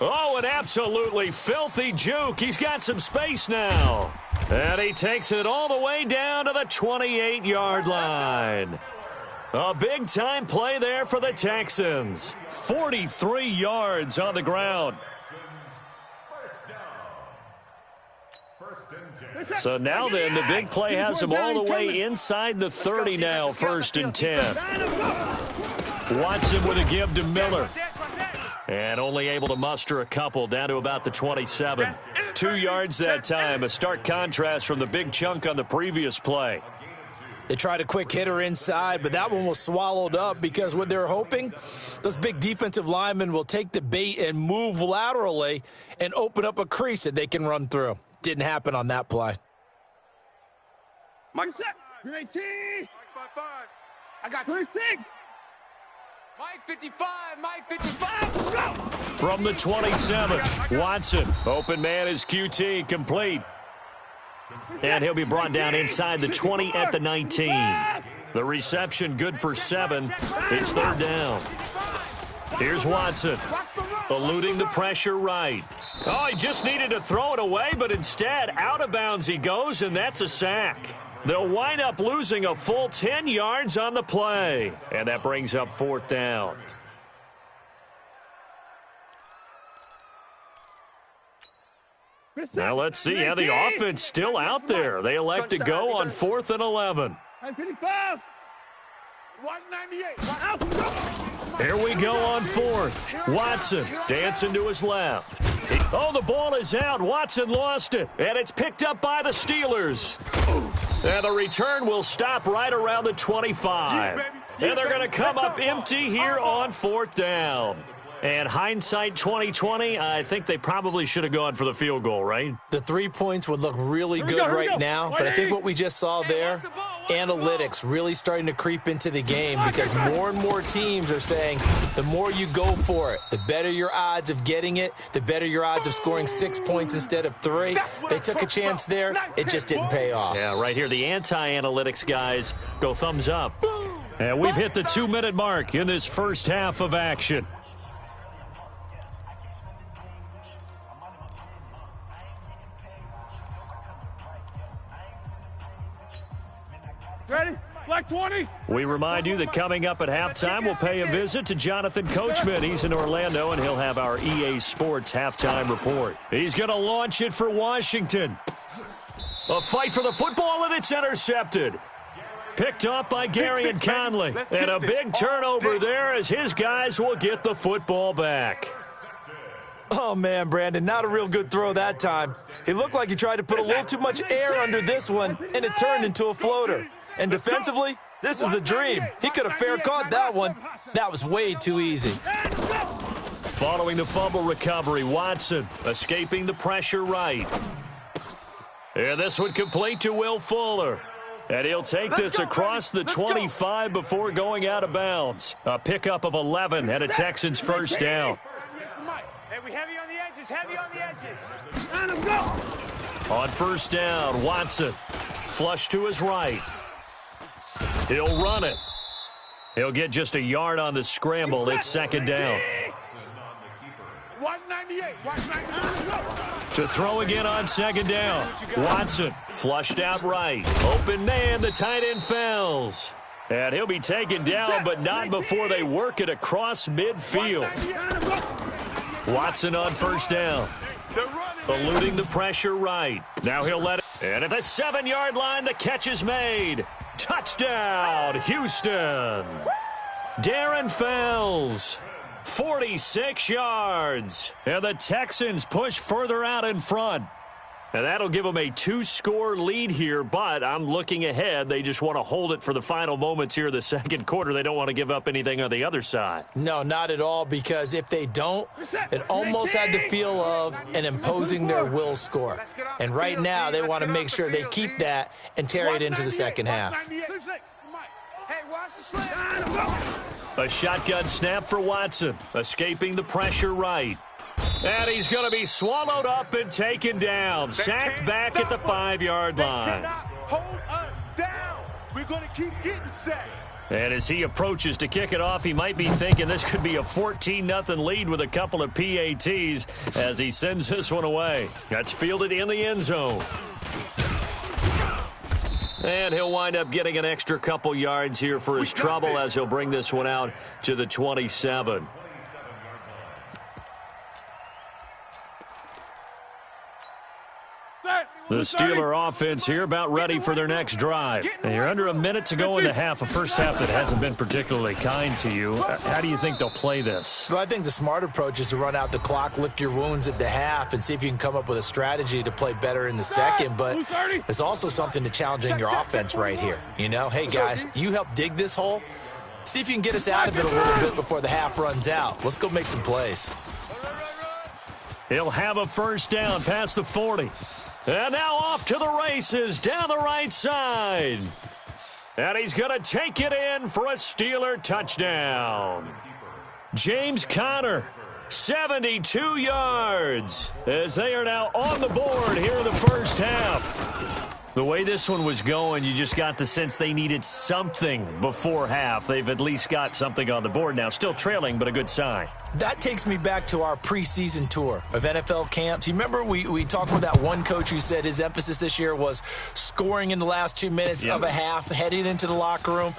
Oh, an absolutely filthy juke. He's got some space now. And he takes it all the way down to the 28-yard line. A big-time play there for the Texans. 43 yards on the ground. So now then, the big play has him all the way inside the 30 now, 1st and 10. Watson with a give to Miller. And only able to muster a couple down to about the 27. 2 yards that time, a stark contrast from the big chunk on the previous play. They tried a quick hitter inside, but that one was swallowed up because what they're hoping, those big defensive linemen will take the bait and move laterally and open up a crease that they can run through. Didn't happen on that play. Mike set. You're 18. Mike 5-5. I got 26. Mike 55. Mike 55. Go. From the 27, Watson. Open man is QT, complete. And he'll be brought down inside the 20 at the 19. The reception good for 7. It's 3rd down. Here's Watson, eluding the pressure right. Oh, he just needed to throw it away, but instead, out of bounds he goes, and that's a sack. They'll wind up losing a full 10 yards on the play. And that brings up 4th down. Now let's see how the offense still out there. They elect to go on 4th and 11. 55. 198. Here we go on 4th. Watson dancing to his left. Oh, the ball is out. Watson lost it, and it's picked up by the Steelers. And the return will stop right around the 25. And they're going to come up empty here on 4th down. And hindsight 2020, I think they probably should have gone for the field goal, right? The 3 points would look really good right now, but I think what we just saw there, analytics really starting to creep into the game because more and more teams are saying the more you go for it, the better your odds of getting it, the better your odds of scoring 6 points instead of 3. They took a chance there. It just didn't pay off. Yeah, right here, the anti-analytics guys go thumbs up. And we've hit the 2-minute mark in this first half of action. Ready? Black 20. We remind you that coming up at halftime, we'll pay a visit to Jonathan Coachman. He's in Orlando, and he'll have our EA Sports halftime report. He's going to launch it for Washington. A fight for the football, and it's intercepted. Picked up by Gary and Conley. And a big turnover there as his guys will get the football back. Oh, man, Brandon, not a real good throw that time. It looked like he tried to put a little too much air under this one, and it turned into a floater. And defensively, this is a dream. He could have fair caught that one. That was way too easy. Following the fumble recovery, Watson escaping the pressure right. And this one complete to Will Fuller. And he'll take this across the 25 before going out of bounds. A pickup of 11 and a Texans first down. Hey, we heavy on the edges, heavy on the edges. On first down, Watson. Flush to his right. He'll run it. He'll get just a yard on the scramble. It's 2nd down. 198. To throw again on 2nd down. Watson flushed out right. Open man, the tight end fells. And he'll be taken down, but not before they work it across midfield. Watson on first down. Eluding the pressure right. Now he'll let it. And at the 7-yard line, the catch is made. Touchdown, Houston. Darren Fells, 46 yards. And the Texans push further out in front. And that'll give them a 2-score lead here, but I'm looking ahead. They just want to hold it for the final moments here of the 2nd quarter. They don't want to give up anything on the other side. No, not at all, because if they don't, it almost had the feel of an imposing their will score. And right now, they want to make sure they keep that and carry it into the second half. A shotgun snap for Watson, escaping the pressure right. And he's going to be swallowed up and taken down. Sacked back at the 5-yard line. Hold us down. We're going to keep getting sacks. And as he approaches to kick it off, he might be thinking this could be a 14-0 lead with a couple of PATs as he sends this one away. That's fielded in the end zone. And he'll wind up getting an extra couple yards here for his trouble as he'll bring this one out to the 27. The Steeler offense here about ready for their next drive. And you're under a minute to go in the half, a first half that hasn't been particularly kind to you. How do you think they'll play this? Well, I think the smart approach is to run out the clock, lick your wounds at the half, and see if you can come up with a strategy to play better in the second. But it's also something to challenging your offense right here. You know, hey, guys, you help dig this hole. See if you can get us out of it a little bit before the half runs out. Let's go make some plays. He'll have a first down past the 40. And now off to the races down the right side. And he's going to take it in for a Steeler touchdown. James Conner, 72 yards, as they are now on the board here in the first half. The way this one was going, you just got the sense they needed something before half. They've at least got something on the board now. Still trailing, but a good sign. That takes me back to our preseason tour of NFL camps. You remember we talked with that one coach who said his emphasis this year was scoring in the last 2 minutes of a half, heading into the locker room.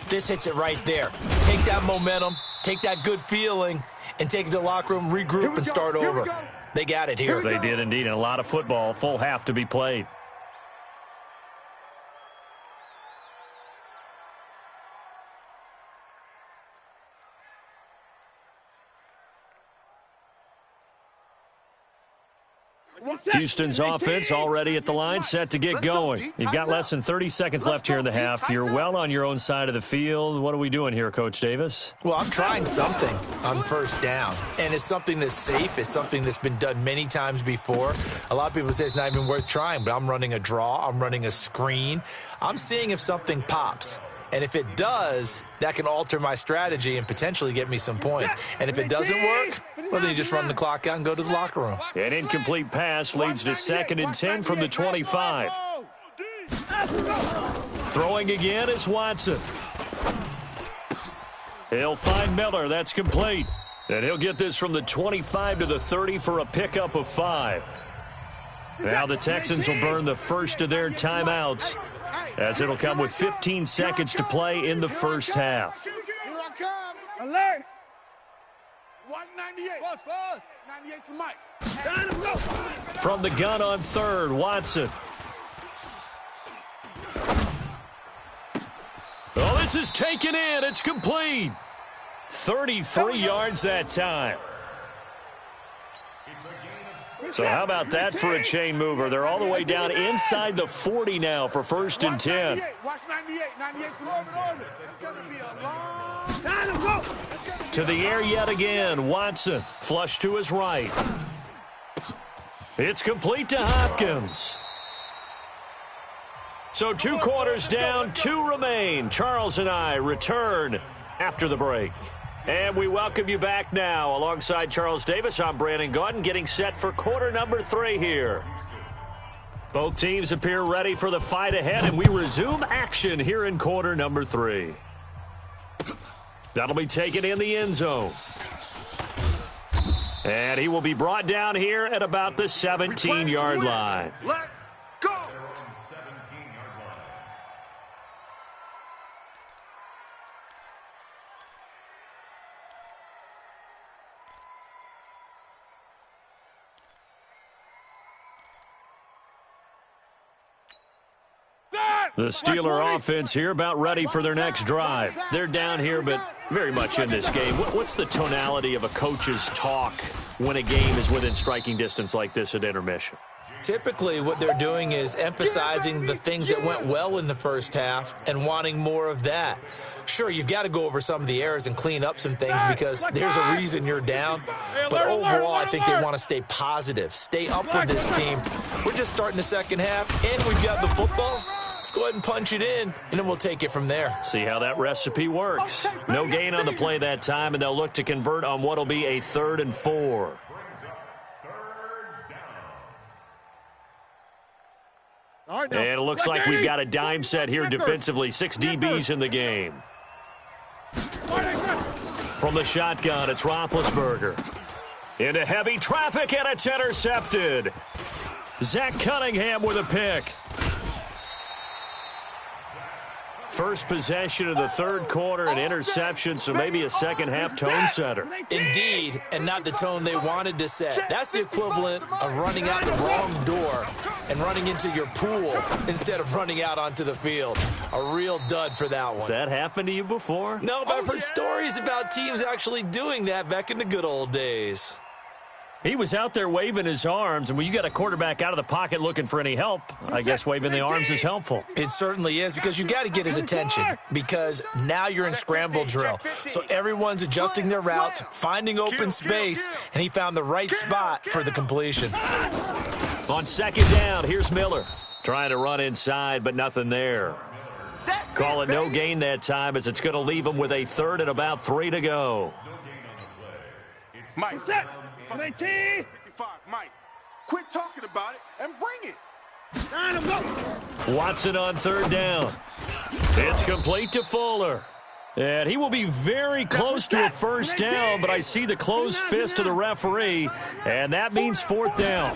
This hits it right there. Take that momentum, take that good feeling, and take it to the locker room, regroup, and start over. They got it here. They did indeed, and a lot of football, full half to be played. Houston's offense already at the line, set to get going. You've got less than 30 seconds left here in the half. You're well on your own side of the field. What are we doing here, Coach Davis? Well, I'm trying something on first down, and it's something that's safe. It's something that's been done many times before. A lot of people say it's not even worth trying, but I'm running a draw. I'm running a screen. I'm seeing if something pops. And if it does, that can alter my strategy and potentially get me some points. And if it doesn't work, well, then you just run the clock out and go to the locker room. An incomplete pass leads to 2nd and 10 from the 25. Throwing again is Watson. He'll find Miller. That's complete. And he'll get this from the 25 to the 30 for a pickup of 5. Now the Texans will burn the first of their timeouts, as it'll come with 15 seconds to play in the first half. Here I come. Alert. 198. Buzz. 98 to Mike. From the gun on third, Watson. Oh, this is taken in. It's complete. 33 yards that time. So how about that for a chain mover? They're all the way down inside the 40 now for 1st and 10. Watch 98. 98's in orbit. It's going to be a long time. To the air yet again. Watson flush to his right. It's complete to Hopkins. So 2 quarters down, 2 remain. Charles and I return after the break. And we welcome you back now. Alongside Charles Davis, I'm Brandon Gaudin, getting set for quarter number 3 here. Both teams appear ready for the fight ahead, and we resume action here in quarter number 3. That'll be taken in the end zone. And he will be brought down here at about the 17-yard line. Let's go. The Steeler offense here about ready for their next drive. They're down here, but very much in this game. What's the tonality of a coach's talk when a game is within striking distance like this at intermission? Typically, what they're doing is emphasizing the things that went well in the first half and wanting more of that. Sure, you've got to go over some of the errors and clean up some things because there's a reason you're down. But overall, I think they want to stay positive, stay up with this team. We're just starting the second half, and we've got the football. Let's go ahead and punch it in, and then we'll take it from there. See how that recipe works. No gain on the play that time, and they'll look to convert on what will be a 3rd and 4. And it looks like we've got a dime set here defensively. 6 DBs in the game. From the shotgun, it's Roethlisberger. Into heavy traffic, and it's intercepted. Zach Cunningham with a pick. First possession of the third quarter, an interception, so maybe a second-half tone setter. Indeed, and not the tone they wanted to set. That's the equivalent of running out the wrong door and running into your pool instead of running out onto the field. A real dud for that one. Has that happened to you before? No, but I've heard stories about teams actually doing that back in the good old days. He was out there waving his arms, and when you got a quarterback out of the pocket looking for any help, I guess waving the arms is helpful. It certainly is, because you got to get his attention, because now you're in scramble drill. So everyone's adjusting their routes, finding open space, and he found the right spot for the completion. On second down, here's Miller. Trying to run inside, but nothing there. Call it no gain that time, as it's going to leave him with a third and about 3 to go. Mike, set. 19. 55. Mike, quit talking about it and bring it. Watson on third down. It's complete to Fuller. And he will be very close to a first down, but I see the closed fist of the referee, and that means fourth down.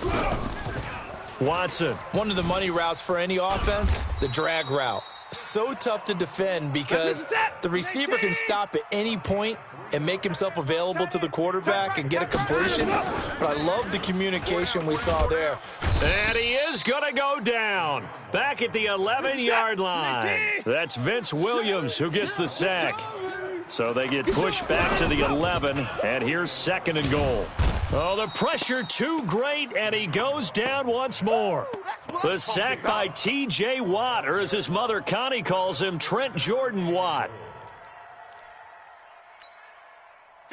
Watson. One of the money routes for any offense, the drag route. So tough to defend because the receiver can stop at any point and make himself available to the quarterback and get a completion. But I love the communication we saw there. And he is going to go down. Back at the 11-yard line. That's Vince Williams who gets the sack. So they get pushed back to the 11, and here's second and goal. Oh, the pressure too great, and he goes down once more. The sack by T.J. Watt, or as his mother Connie calls him, Trent Jordan Watt.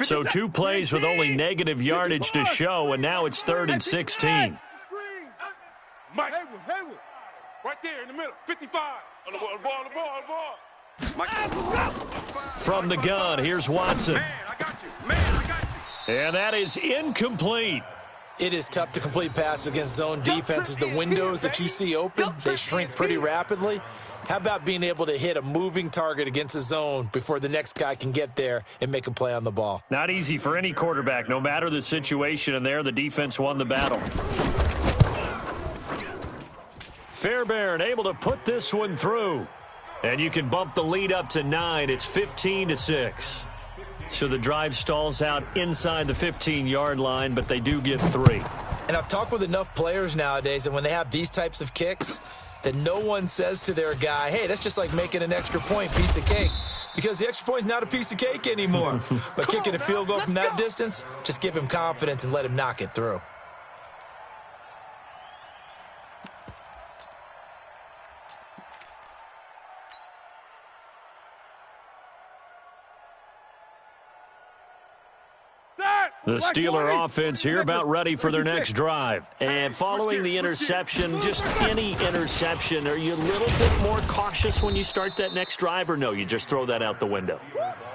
So 2 plays with only negative yardage to show, and now it's 3rd and 16. Mike, Haywood, right there in the middle, 55. On the ball. Mike. From the gun, here's Watson. Man, I got you. And that is incomplete. It is tough to complete passes against zone defenses. The windows that you see open, they shrink pretty rapidly. How about being able to hit a moving target against a zone before the next guy can get there and make a play on the ball? Not easy for any quarterback, no matter the situation, and there the defense won the battle. Fairbairn able to put this one through. And you can bump the lead up to 9. It's 15-6. So the drive stalls out inside the 15-yard line, but they do get 3. And I've talked with enough players nowadays, and when they have these types of kicks, that no one says to their guy, hey, that's just like making an extra point, piece of cake. Because the extra point is not a piece of cake anymore. But kicking a field goal from that distance, just give him confidence and let him knock it through. The Steeler offense here about ready for their next drive. And following the interception, just any interception, are you a little bit more cautious when you start that next drive, or no, you just throw that out the window?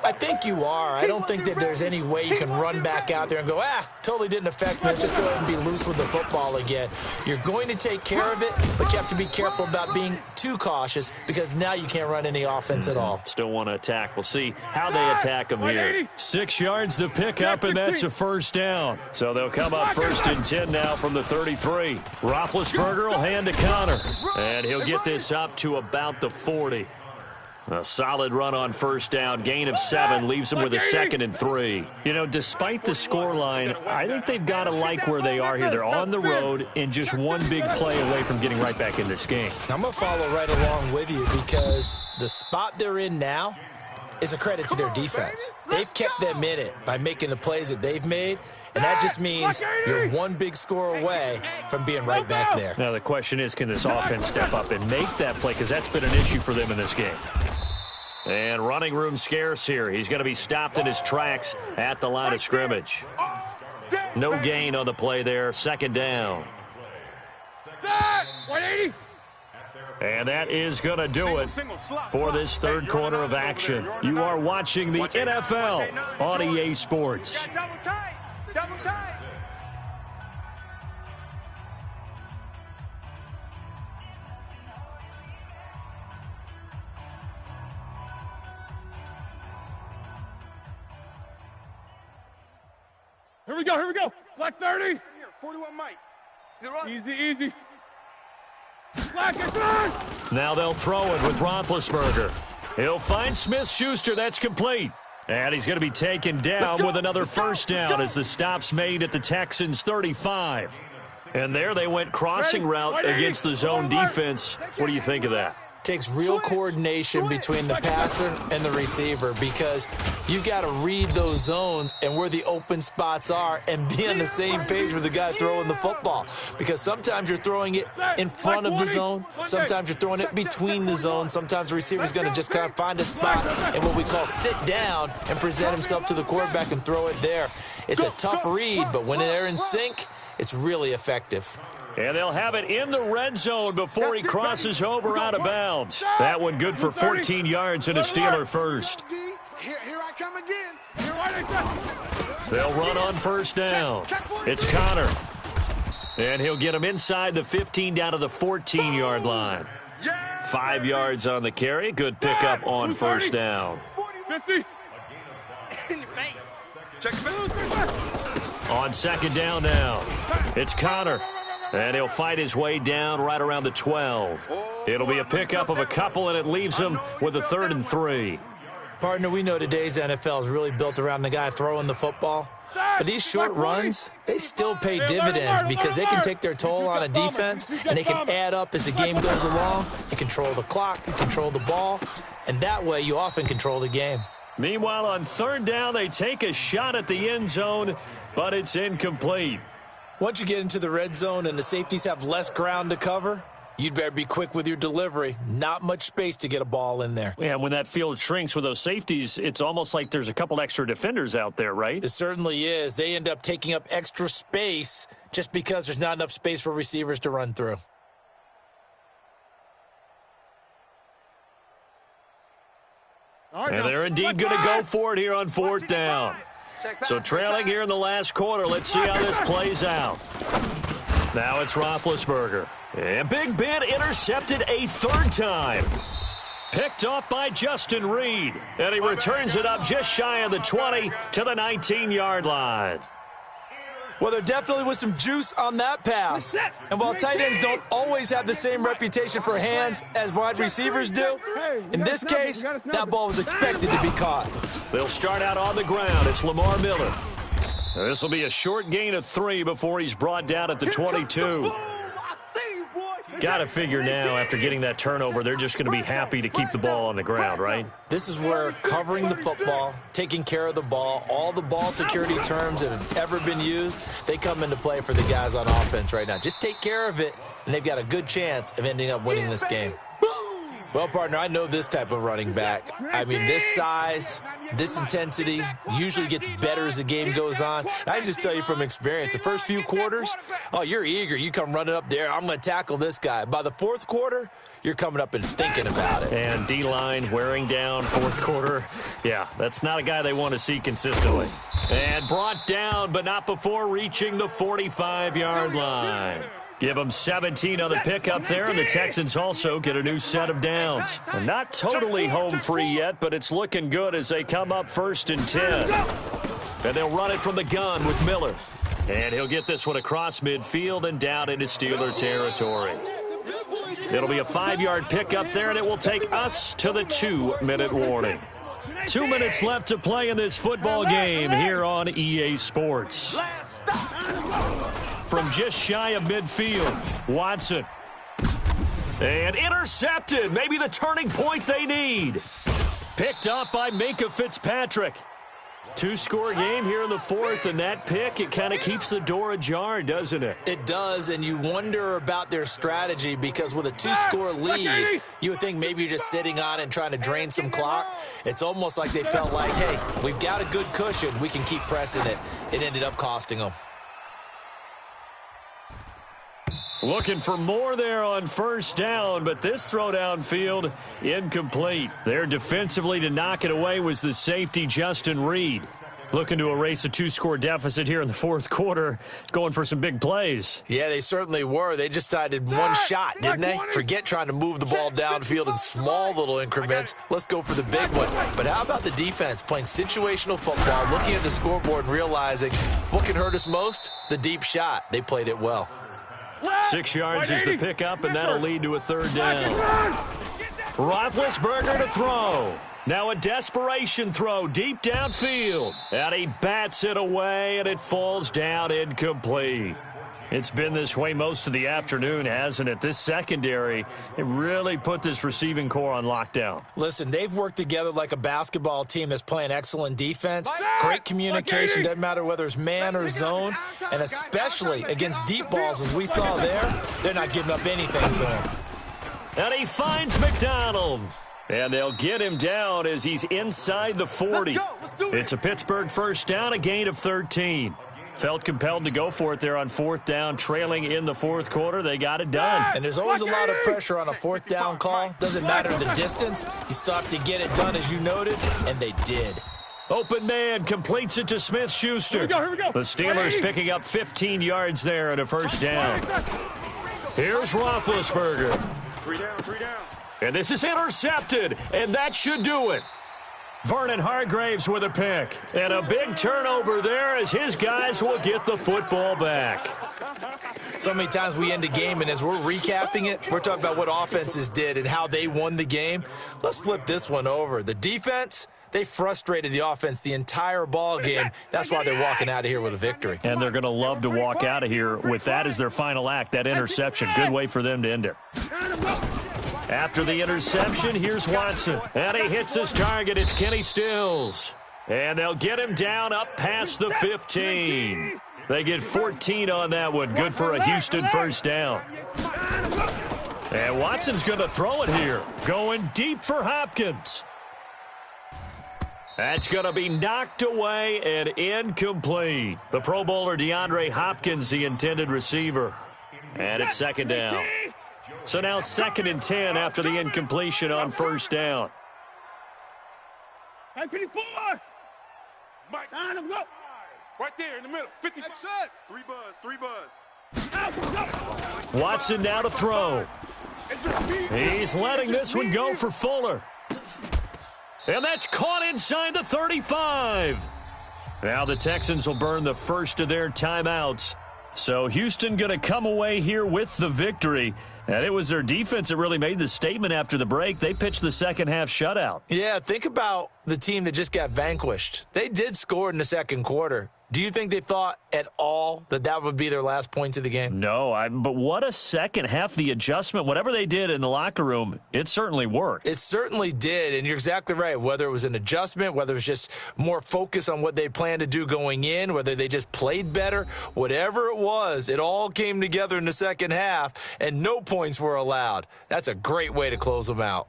I think you are. I don't think that there's any way you can run back out there and go, totally didn't affect me. Let's just go ahead and be loose with the football again. You're going to take care of it, but you have to be careful about being too cautious because now you can't run any offense at all. Still want to attack. We'll see how they attack them here. 6 yards the pickup, and that's a first down. So they'll come up 1st and 10 now from the 33. Roethlisberger will hand to Connor, and he'll get this up to about the 40. A solid run on first down, gain of 7, leaves them with a 2nd and 3. You know, despite the scoreline, I think they've got to like where they are here. They're on the road and just one big play away from getting right back in this game. I'm going to follow right along with you because the spot they're in now is a credit to their defense. They've kept them in it by making the plays that they've made, and that just means you're one big score away from being right back there. Now the question is, can this offense step up and make that play, because that's been an issue for them in this game. And running room scarce here. He's going to be stopped in his tracks at the line of scrimmage. No gain on the play there. 2nd down. 180. And that is going to do it for this third quarter of action. You are watching the NFL on EA Sports. Double tight. Double tight. Here we go. Black 30. Here, 41 Mike. Easy. Black is good. Now they'll throw it with Roethlisberger. He'll find Smith-Schuster. That's complete. And he's going to be taken down with another first down as the stop's made at the Texans' 35. And there they went crossing route against the zone defense. What do you think of that? Takes real coordination between the passer and the receiver because you've got to read those zones and where the open spots are and be on the same page with the guy throwing the football. Because sometimes you're throwing it in front of the zone. Sometimes you're throwing it between the zones. Sometimes the receiver's going to just kind of find a spot and what we call sit down and present himself to the quarterback and throw it there. It's a tough read, but when they're in sync, it's really effective. And they'll have it in the red zone before he crosses over out of bounds. That one good for 14 yards and a Steeler first. Here I come again. They'll run on first down. It's Connor. And he'll get him inside the 15 down to the 14-yard line. 5 yards on the carry. Good pickup on first down. 50. On second down now, it's Connor. And he'll fight his way down right around the 12. It'll be a pickup of a couple, and it leaves him with a 3rd and 3. Partner, we know today's NFL is really built around the guy throwing the football. But these short runs, they still pay dividends because they can take their toll on a defense, and they can add up as the game goes along. You control the clock, you control the ball, and that way you often control the game. Meanwhile, on third down, they take a shot at the end zone, but it's incomplete. Once you get into the red zone and the safeties have less ground to cover, you'd better be quick with your delivery. Not much space to get a ball in there. Yeah, when that field shrinks with those safeties, it's almost like there's a couple extra defenders out there, right? It certainly is. They end up taking up extra space just because there's not enough space for receivers to run through. And they're indeed going to go for it here on fourth down. So trailing here in the last quarter, let's see how this plays out. Now it's Roethlisberger. And Big Ben intercepted a 3rd time. Picked off by Justin Reed. And he returns it up just shy of the 20 to the 19-yard line. Well, there definitely was some juice on that pass. And while tight ends don't always have the same reputation for hands as wide receivers do, in this case, that ball was expected to be caught. They'll start out on the ground. It's Lamar Miller. This will be a short gain of 3 before he's brought down at the 22. Got to figure now, after getting that turnover, they're just going to be happy to keep the ball on the ground, right? This is where covering the football, taking care of the ball, all the ball security terms that have ever been used, they come into play for the guys on offense right now. Just take care of it, and they've got a good chance of ending up winning this game. Well, partner, I know this type of running back. I mean, this size, this intensity usually gets better as the game goes on. I can just tell you from experience, the first few quarters, oh, you're eager. You come running up there, I'm going to tackle this guy. By the 4th quarter, you're coming up and thinking about it. And D-line wearing down 4th quarter. Yeah, that's not a guy they want to see consistently. And brought down, but not before reaching the 45-yard line. Give them 17 on the pickup there, and the Texans also get a new set of downs. And not totally home free yet, but it's looking good as they come up 1st and 10. And they'll run it from the gun with Miller. And he'll get this one across midfield and down into Steeler territory. It'll be a 5-yard pickup there, and it will take us to the 2-minute warning. 2 minutes left to play in this football game here on EA Sports. From just shy of midfield, Watson. And intercepted. Maybe the turning point they need. Picked up by Minkah Fitzpatrick. 2-score game here in the 4th, and that pick, it kind of keeps the door ajar, doesn't it? It does, and you wonder about their strategy because with a 2-score lead, you would think maybe you're just sitting on it and trying to drain some clock. It's almost like they felt like, hey, we've got a good cushion. We can keep pressing it. It ended up costing them. Looking for more there on first down, but this throw downfield incomplete. There defensively to knock it away was the safety, Justin Reed. Looking to erase a 2-score deficit here in the 4th quarter, going for some big plays. Yeah, they certainly were. They just decided one shot, didn't they? Forget trying to move the ball downfield in small little increments. Let's go for the big one. But how about the defense playing situational football, looking at the scoreboard and realizing what can hurt us most? The deep shot. They played it well. 6 yards is the pickup, and that'll lead to a 3rd down. Roethlisberger to throw. Now a desperation throw deep downfield. And he bats it away, and it falls down incomplete. It's been this way most of the afternoon, hasn't it? This secondary, it really put this receiving core on lockdown. Listen, they've worked together like a basketball team that's playing excellent defense. Great communication, doesn't matter whether it's man or zone. And especially against deep balls, as we saw there, they're not giving up anything to him. And he finds McDonald. And they'll get him down as he's inside the 40. It's a Pittsburgh first down, a gain of 13. Felt compelled to go for it there on fourth down, trailing in the fourth quarter. They got it done. And there's always a lot of pressure on a fourth down call. Doesn't matter the distance. You stop to get it done, as you noted, and they did. Open man completes it to Smith-Schuster. Here we go. The Steelers picking up 15 yards there and a first down. Here's Roethlisberger. 3 down, 3 down. And this is intercepted, and that should do it. Vernon Hargraves with a pick. And a big turnover there as his guys will get the football back. So many times we end a game, and as we're recapping it, we're talking about what offenses did and how they won the game. Let's flip this one over. The defense, they frustrated the offense the entire ball game. That's why they're walking out of here with a victory. And they're going to love to walk out of here with that as their final act, that interception. Good way for them to end it. After the interception, here's Watson. And he hits his target. It's Kenny Stills. And they'll get him down up past the 15. They get 14 on that one. Good for a Houston first down. And Watson's going to throw it here. Going deep for Hopkins. That's going to be knocked away and incomplete. The Pro Bowler DeAndre Hopkins, the intended receiver. And it's second down. So now 2nd and 10 after the incompletion on first down. 54. Mike, Go. right there in the middle. 50. 3 buzz. Watson now to throw. He's letting this one go for Fuller. And that's caught inside the 35. Now the Texans will burn the first of their timeouts. So Houston going to come away here with the victory. And it was their defense that really made the statement after the break. They pitched the second half shutout. Yeah, think about the team that just got vanquished. They did score in the second quarter. Do you think they thought at all that that would be their last points of the game? No, but what a second half. The adjustment, whatever they did in the locker room, it certainly worked. It certainly did, and you're exactly right. Whether it was an adjustment, whether it was just more focus on what they planned to do going in, whether they just played better, whatever it was, it all came together in the second half, and no points were allowed. That's a great way to close them out.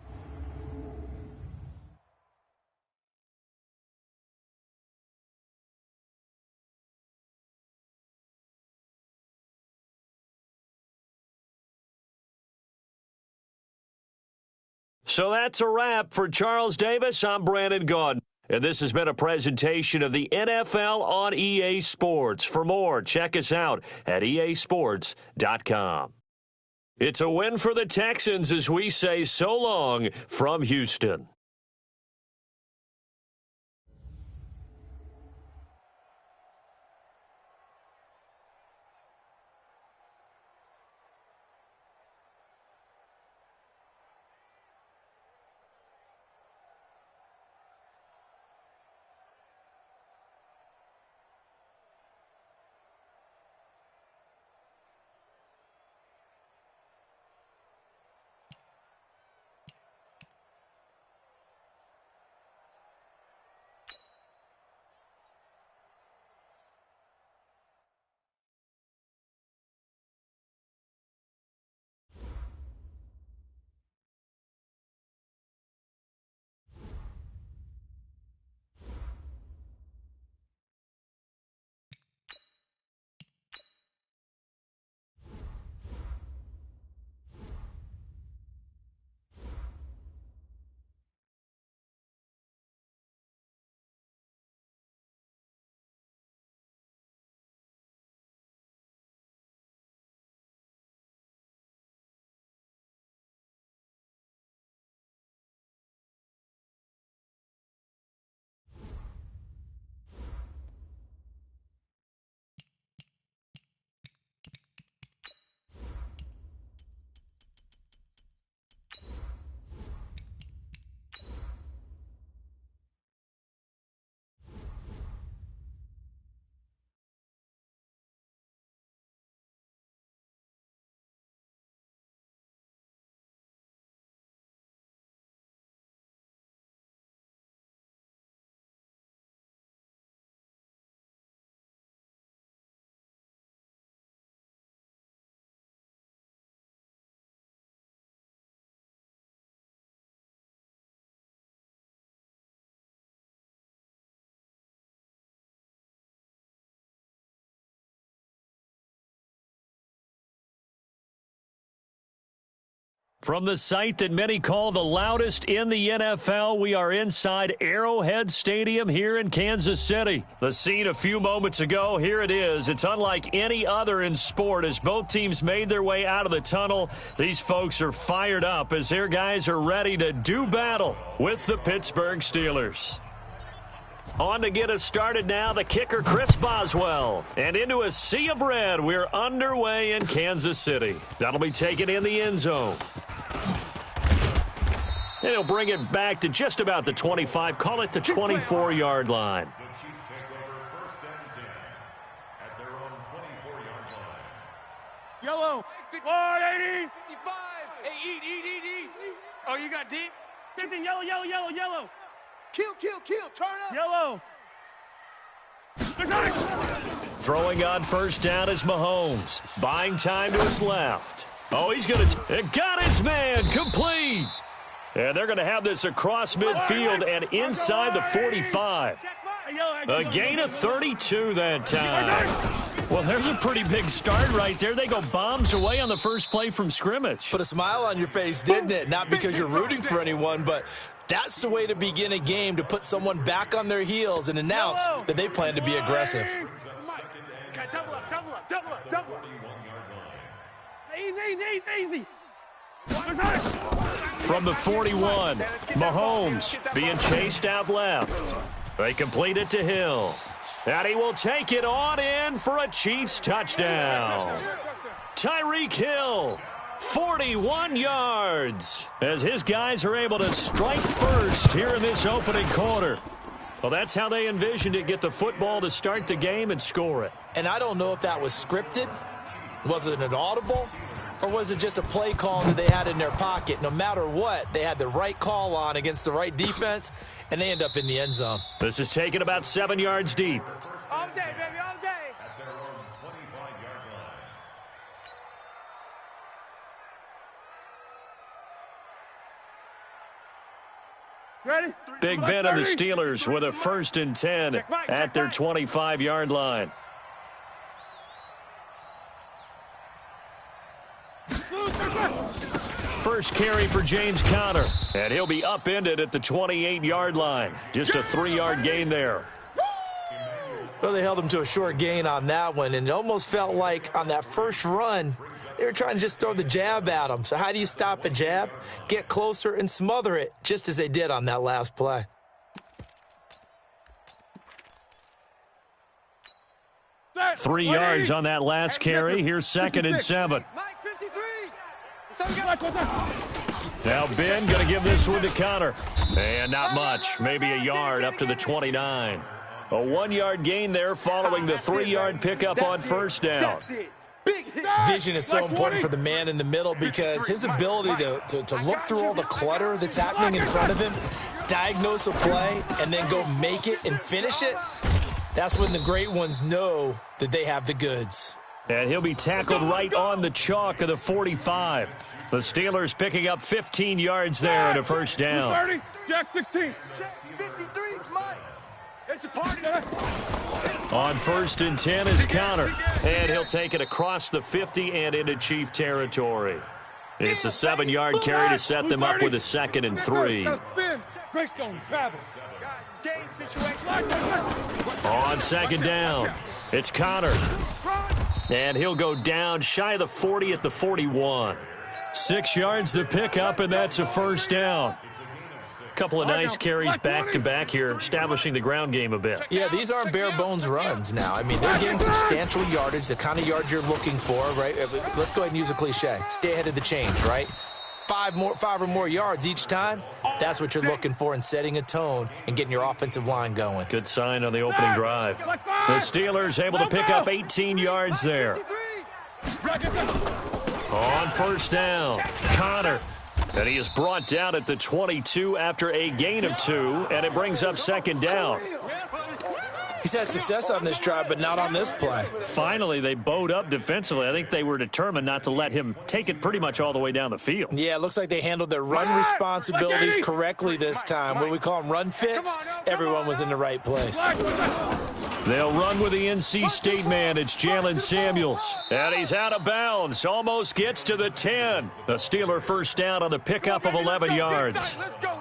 So that's a wrap for Charles Davis. I'm Brandon Gaudin. And this has been a presentation of the NFL on EA Sports. For more, check us out at easports.com. It's a win for the Texans as we say so long from Houston. From the site that many call the loudest in the NFL, we are inside Arrowhead Stadium here in Kansas City. The scene a few moments ago, here it is. It's unlike any other in sport as both teams made their way out of the tunnel. These folks are fired up as their guys are ready to do battle with the Pittsburgh Steelers. On to get us started now, the kicker, Chris Boswell. And into a sea of red, we're underway in Kansas City. That'll be taken in the end zone. And he'll bring it back to just about the 25, call it the 24-yard line. The Chiefs take over first and 10 at their own 24-yard line. Yellow. 180. 55. Hey, eat. Oh, you got deep? 50. Yellow. Kill. Turn up. Yellow. Throwing on first down is Mahomes. Buying time to his left. Oh, he's going to got his man complete. And they're going to have this across midfield and inside the 45. A gain of 32 that time. Well, there's a pretty big start right there. They go bombs away on the first play from scrimmage. Put a smile on your face, didn't it? Not because you're rooting for anyone, but that's the way to begin a game, to put someone back on their heels and announce that they plan to be aggressive. Double up. Easy. From the 41, Mahomes being chased out left. They complete it to Hill. And he will take it on in for a Chiefs touchdown. Tyreek Hill, 41 yards, as his guys are able to strike first here in this opening quarter. Well, that's how they envisioned it, get the football to start the game and score it. And I don't know if that was scripted. Was it an audible? Or was it just a play call that they had in their pocket? No matter what, they had the right call on against the right defense, and they end up in the end zone. This is taken about 7 yards deep. All day, baby, all day. At their own 25-yard line. Ready? Big Ben and the Steelers with a 1st and 10 at their 25-yard line. First carry for James Conner, and he'll be upended at the 28-yard line. Just a 3-yard gain there. Well, they held him to a short gain on that one, and it almost felt like on that first run, they were trying to just throw the jab at him. So how do you stop a jab? Get closer and smother it, just as they did on that last play. Three yards on that last carry. Here's 2nd and 7. Mike 53. Now Ben going to give this one to Conner. And not much, maybe a yard up to the 29. A 1-yard gain there following the 3-yard pickup on first down. Vision is so important for the man in the middle because his ability to look through all the clutter that's happening in front of him, diagnose a play, and then go make it and finish it, that's when the great ones know that they have the goods. And he'll be tackled right on the chalk of the 45. The Steelers picking up 15 yards there and a first down. 30, Jack 16. 53, Mike. It's a party. On 1st and 10 is Conner. And he'll take it across the 50 and into Chief territory. It's a 7-yard carry to set them up with a 2nd and 3. Greystone, travel. Guys, game situation. On 2nd down, it's Conner. And he'll go down shy of the 40 at the 41. 6 yards the pickup, and that's a first down. Couple of nice carries back-to-back here, establishing the ground game a bit. Yeah, these aren't bare-bones runs now. I mean, they're getting substantial yardage, the kind of yards you're looking for, right? Let's go ahead and use a cliche. Stay ahead of the change, right? 5 or more yards each time, that's what you're looking for in setting a tone and getting your offensive line going. Good sign on the opening drive. The Steelers able to pick up 18 yards there. On first down, Conner. And he is brought down at the 22 after a gain of 2, and it brings up 2nd down. He's had success on this drive, but not on this play. Finally, they bowed up defensively. I think they were determined not to let him take it pretty much all the way down the field. Yeah, it looks like they handled their run responsibilities correctly this time. What we call them run fits, everyone was in the right place. They'll run with the NC State man. It's Jalen Samuels. And he's out of bounds. Almost gets to the 10. The Steeler first down on the pickup of 11 yards.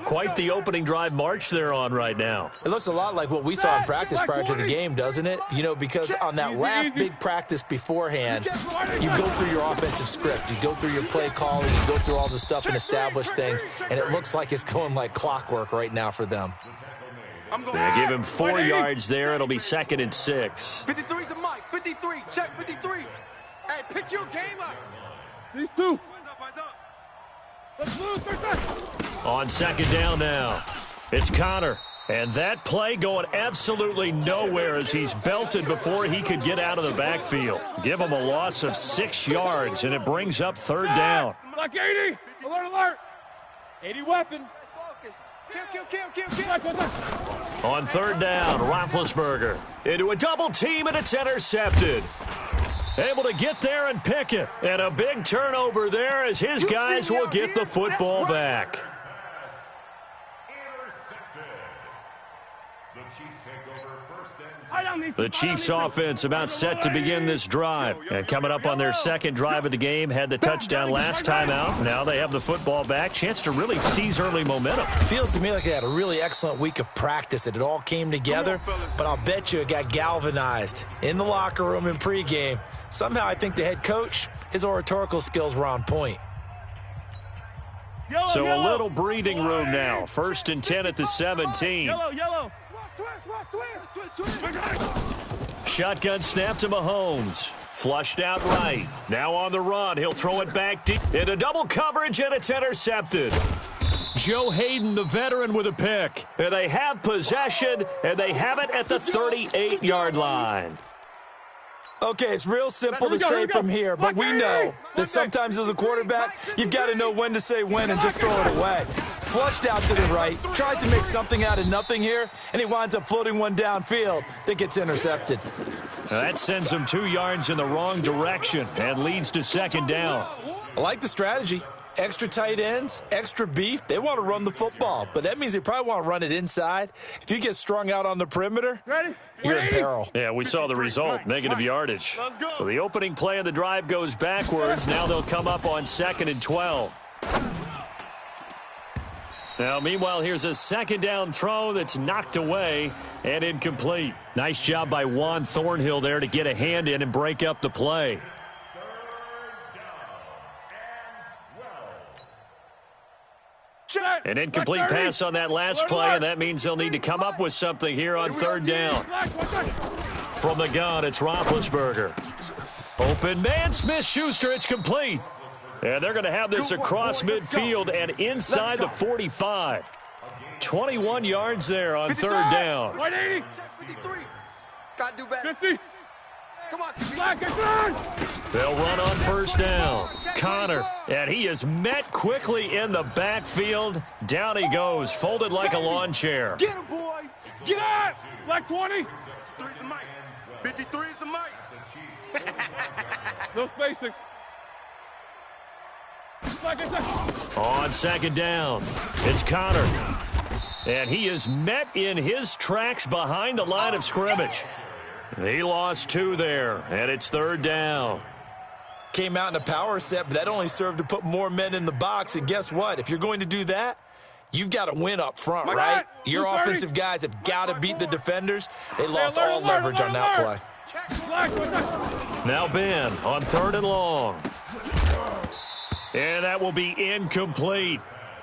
Quite the opening drive march they're on right now. It looks a lot like what we saw in practice prior to the game, doesn't it? You know, because on that last big practice beforehand, you go through your offensive script. You go through your play calling. You go through all the stuff and establish things. And it looks like it's going like clockwork right now for them. They give him 4 yards there. It'll be 2nd and 6. 53's the mic. 53. Check 53. Hey, pick your game up. These two. Let's move. On 2nd down now, it's Connor. And that play going absolutely nowhere as he's belted before he could get out of the backfield. Give him a loss of 6 yards, and it brings up 3rd down. Like 80. Alert. 80 weapon. Kill. On 3rd down, Roethlisberger into a double team, and it's intercepted. Able to get there and pick it. And a big turnover there as his guys will get the football back. The Chiefs offense about set to begin this drive. And coming up on their 2nd drive of the game, had the touchdown last time out. Now they have the football back. Chance to really seize early momentum. Feels to me like they had a really excellent week of practice, that it all came together. But I'll bet you it got galvanized in the locker room in pregame. Somehow I think the head coach, his oratorical skills were on point. So a little breathing room now. 1st and 10 at the 17. Yellow. Shotgun snap to Mahomes. Flushed out right. Now on the run. He'll throw it back deep into double coverage, and it's intercepted. Joe Hayden, the veteran, with a pick. And they have possession, and they have it at the 38-yard line. Okay, it's real simple to say from here, but we know that sometimes as a quarterback, you've got to know when to say when and just throw it away. Flushed out to the right, tries to make something out of nothing here, and he winds up floating one downfield that gets intercepted. That sends him 2 yards in the wrong direction and leads to 2nd down. I like the strategy. Extra tight ends, extra beef. They want to run the football, but that means they probably want to run it inside. If you get strung out on the perimeter, you're in peril. Yeah, we saw the result, negative yardage. So the opening play of the drive goes backwards. Now they'll come up on 2nd and 12. Now, meanwhile, here's a 2nd down throw that's knocked away and incomplete. Nice job by Juan Thornhill there to get a hand in and break up the play. An incomplete pass on that last play, and that means they'll need to come up with something here on 3rd down. From the gun, it's Roethlisberger. Open man, Smith-Schuster, it's complete. And they're going to have this across midfield and inside the 45. 21 yards there on 3rd down. 180. 53. Got to do better. 50. Come on. They'll run on 1st down. Connor, and he is met quickly in the backfield. Down he goes, folded like a lawn chair. Get him, boy. Get out. Black 20. 53's the mic. 53's the mic. No spacing. On 2nd down, it's Connor. And he is met in his tracks behind the line of scrimmage. He lost 2 there, and it's 3rd down. Came out in a power set, but that only served to put more men in the box. And guess what? If you're going to do that, you've got to win up front, right? Your offensive guys have got to beat the defenders. They lost all leverage on that play. Now Ben on 3rd and long. And that will be incomplete.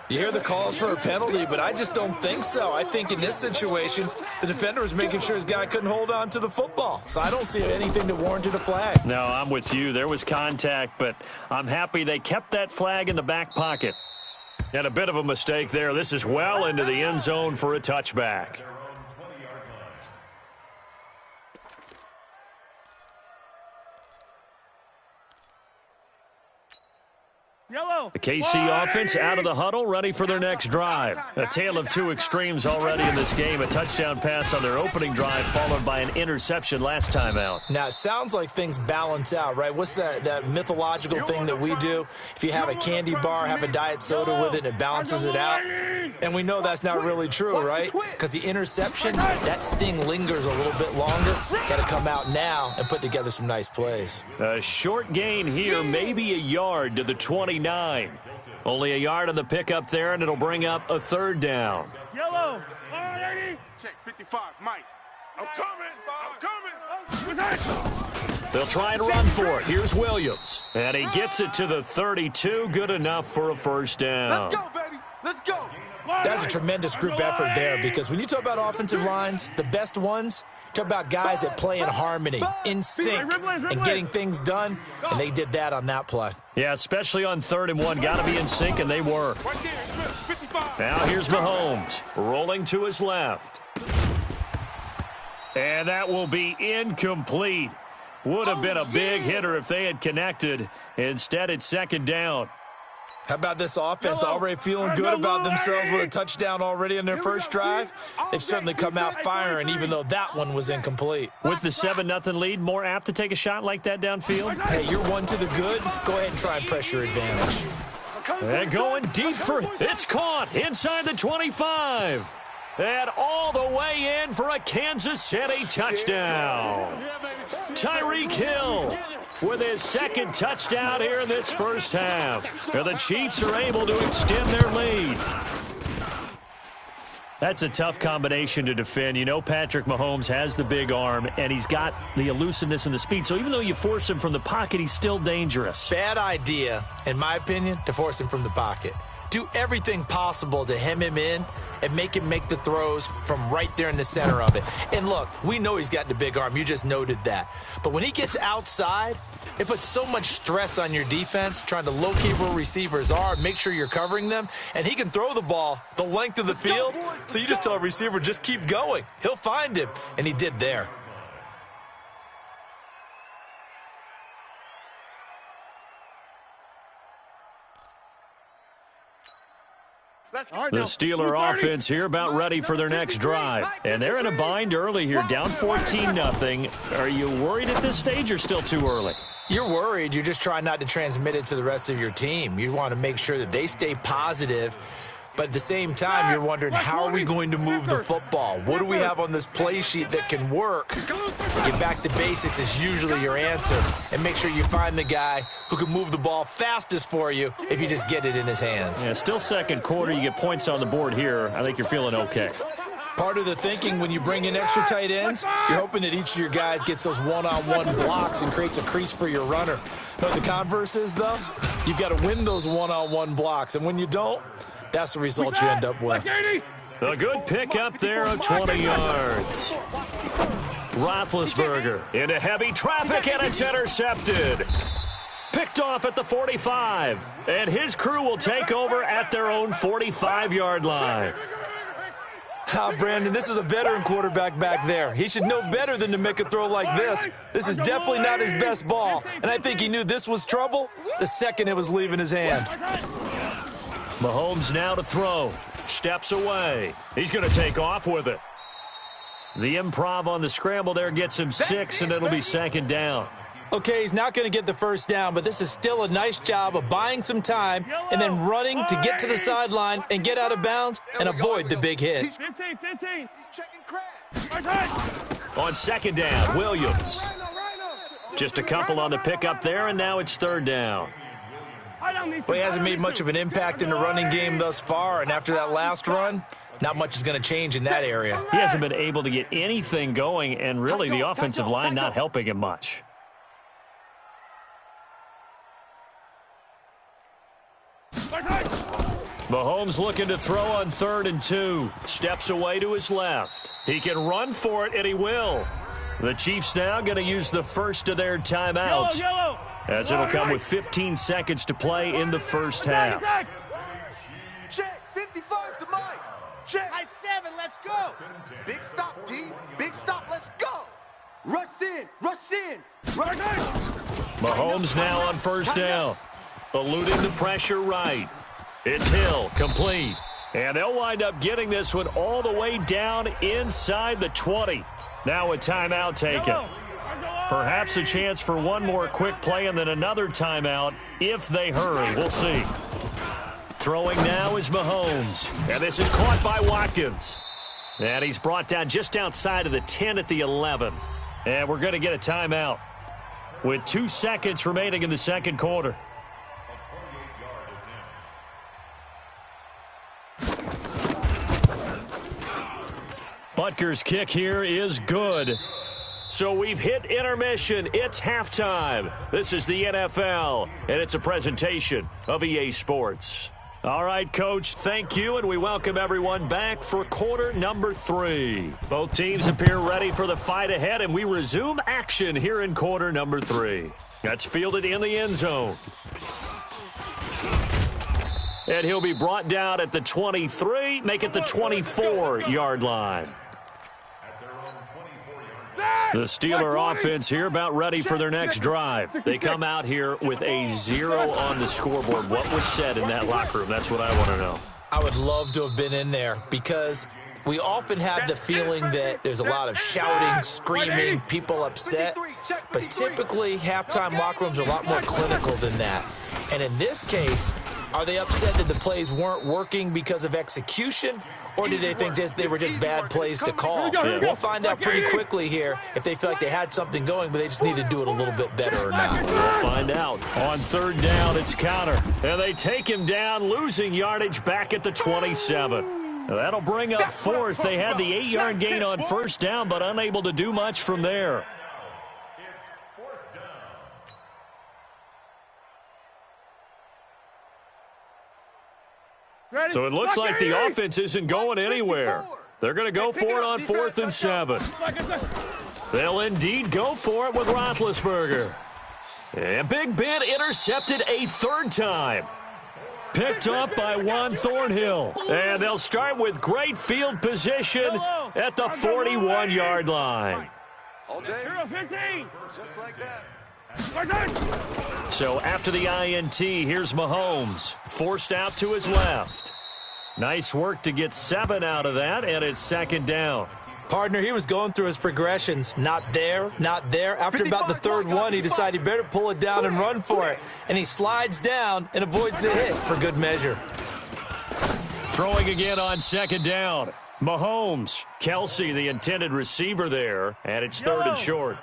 You hear the calls for a penalty, but I just don't think so. I think in this situation, the defender was making sure his guy couldn't hold on to the football. So I don't see anything that warranted a flag. No, I'm with you. There was contact, but I'm happy they kept that flag in the back pocket. And a bit of a mistake there. This is well into the end zone for a touchback. Yellow. The KC offense out of the huddle, ready for their next drive. A tale of two extremes already in this game. A touchdown pass on their opening drive, followed by an interception last time out. Now, it sounds like things balance out, right? What's that mythological thing that we do? If you have a candy bar, have a diet soda with it, it balances it out. And we know that's not really true, right? Because the interception, that sting lingers a little bit longer. Got to come out now and put together some nice plays. A short gain here, maybe a yard to the 29. Only a yard on the pickup there, and it'll bring up a third down. Yellow. Check 55, Mike. I'm coming. They'll try and run for it. Here's Williams. And he gets it to the 32. Good enough for a first down. Let's go, baby. Let's go. That's a tremendous group effort there, because when you talk about offensive lines, the best ones, talk about guys that play in harmony, in sync, and getting things done, and they did that on that play. Yeah, especially on 3rd and 1. Got to be in sync, and they were. Now here's Mahomes, rolling to his left. And that will be incomplete. Would have been a big hitter if they had connected. Instead, it's second down. How about this offense already feeling good about themselves with a touchdown already in their first drive? They've certainly come out firing, even though that one was incomplete. With the 7-0 lead, more apt to take a shot like that downfield? Hey, you're one to the good. Go ahead and try and press your advantage. And going deep for it's caught inside the 25. And all the way in for a Kansas City touchdown. Tyreek Hill with his second touchdown here in this first half. And the Chiefs are able to extend their lead. That's a tough combination to defend. You know Patrick Mahomes has the big arm, and he's got the elusiveness and the speed. So even though you force him from the pocket, he's still dangerous. Bad idea, in my opinion, to force him from the pocket. Do everything possible to hem him in and make him make the throws from right there in the center of it. And look, we know he's got the big arm. You just noted that. But when he gets outside, it puts so much stress on your defense trying to locate where receivers are, make sure you're covering them, and he can throw the ball the length of the field. So you just tell a receiver, just keep going. He'll find him, and he did there. The Steeler offense here about ready for their next drive. And they're in a bind early here, down 14-0. Are you worried at this stage or still too early? You're worried. You're just trying not to transmit it to the rest of your team. You want to make sure that they stay positive. But at the same time, you're wondering, how are we going to move the football? What do we have on this play sheet that can work? Get back to basics is usually your answer. And make sure you find the guy who can move the ball fastest for you if you just get it in his hands. Yeah, still second quarter. You get points on the board here. I think you're feeling okay. Part of the thinking when you bring in extra tight ends, you're hoping that each of your guys gets those one-on-one blocks and creates a crease for your runner. What the converse is, though? You've got to win those one-on-one blocks. And when you don't, that's the result you end up with. A good pickup there of 20 yards. Roethlisberger into heavy traffic, and it's intercepted. Picked off at the 45. And his crew will take over at their own 45-yard line. Brandon, this is a veteran quarterback back there. He should know better than to make a throw like this. This is definitely not his best ball. And I think he knew this was trouble the second it was leaving his hand. Mahomes now to throw. Steps away. He's going to take off with it. The improv on the scramble there gets him 6, and it'll be second down. Okay, he's not going to get the first down, but this is still a nice job of buying some time and then running to get to the sideline and get out of bounds and avoid the big hit. 15. He's checking crab. On second down, Williams. Just a couple on the pickup there, and now it's third down. Well, he hasn't made much of an impact in the running game thus far, and after that last run, not much is going to change in that area. He hasn't been able to get anything going, and really the offensive line not helping him much. Mahomes looking to throw on 3rd and 2. Steps away to his left. He can run for it, and he will. The Chiefs now going to use the first of their timeouts, as it'll come with 15 seconds to play in the first half. Check, 55 to Mike. Check. High 7, let's go. Big stop, D. Big stop, let's go. Rush in. Mahomes now on first down. eluding the pressure right. It's Hill, complete. And they'll wind up getting this one all the way down inside the 20. Now a timeout taken. Perhaps a chance for one more quick play and then another timeout if they hurry. We'll see. Throwing now is Mahomes. And this is caught by Watkins. And he's brought down just outside of the 10 at the 11. And we're going to get a timeout with 2 seconds remaining in the second quarter. Butker's kick here is good. So we've hit intermission. It's halftime. This is the NFL, and it's a presentation of EA Sports. All right, Coach, thank you, and we welcome everyone back for quarter number 3. Both teams appear ready for the fight ahead, and we resume action here in quarter number 3. That's fielded in the end zone. And he'll be brought down at the 23, make it the 24-yard line. The Steeler offense here about ready for their next drive. They come out here with a 0 on the scoreboard. What was said in that locker room? That's what I want to know. I would love to have been in there because we often have the feeling that there's a lot of shouting, screaming, people upset. But typically, halftime locker rooms are a lot more clinical than that. And in this case, are they upset that the plays weren't working because of execution? Or did they think they were just bad plays to call? We'll find out pretty quickly here if they feel like they had something going, but they just need to do it a little bit better or not. We'll find out. On third down, it's Connor. And they take him down, losing yardage back at the 27. That'll bring up fourth. They had the 8-yard gain on first down, but unable to do much from there. So it looks like the offense isn't going anywhere. They're going to go for it on 4th and 7. They'll indeed go for it with Roethlisberger. And Big Ben intercepted a third time. Picked up by Juan Thornhill. And they'll start with great field position at the 41-yard line. All day. Just like that. So after the INT, here's Mahomes, forced out to his left. Nice work to get 7 out of that, and it's second down. Partner, he was going through his progressions. Not there, not there. After about the third one, he decided he better pull it down and run for it. And he slides down and avoids the hit for good measure. Throwing again on second down. Mahomes, Kelsey, the intended receiver there, and it's third and short.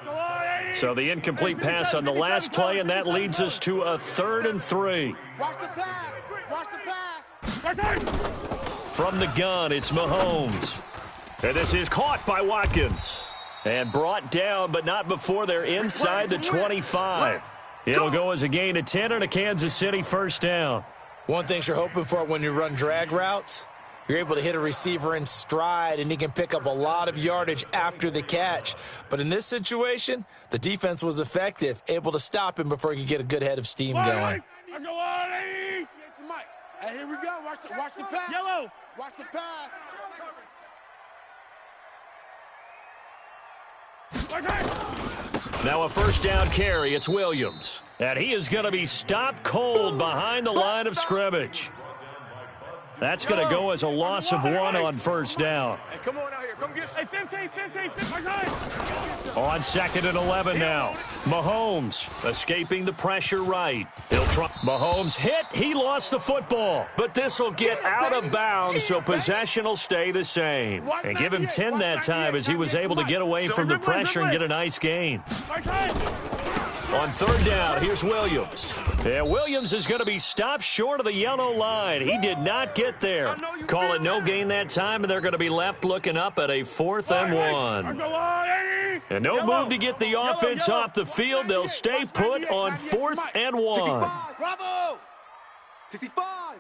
So the incomplete pass on the last play, and that leads us to a 3rd and 3. Watch the pass. Watch the pass. From the gun, it's Mahomes. And this is caught by Watkins. And brought down, but not before they're inside the 25. It'll go as a gain of 10 and a Kansas City first down. One thing you're hoping for when you run drag routes, you're able to hit a receiver in stride, and he can pick up a lot of yardage after the catch. But in this situation, the defense was effective, able to stop him before he could get a good head of steam going. Hey, here we go. Watch the pass. Yellow. Watch the pass. Now a first down carry. It's Williams. And he is going to be stopped cold behind the line of scrimmage. That's going to go as a loss of 1 on first down. Hey, come on out here. Come get 15. On 2nd and 11 now. Mahomes escaping the pressure right. He'll try. Mahomes hit. He lost the football. But this will get out of bounds, so possession will stay the same. And give him 10 that time as he was able to get away from the pressure and get a nice gain. On third down, here's Williams. And Williams is going to be stopped short of the yellow line. He did not get there. Call it no gain that time, and they're going to be left looking up at a 4th and 1. And no move to get the offense off the field. They'll stay put on 4th and 1. Bravo! 65.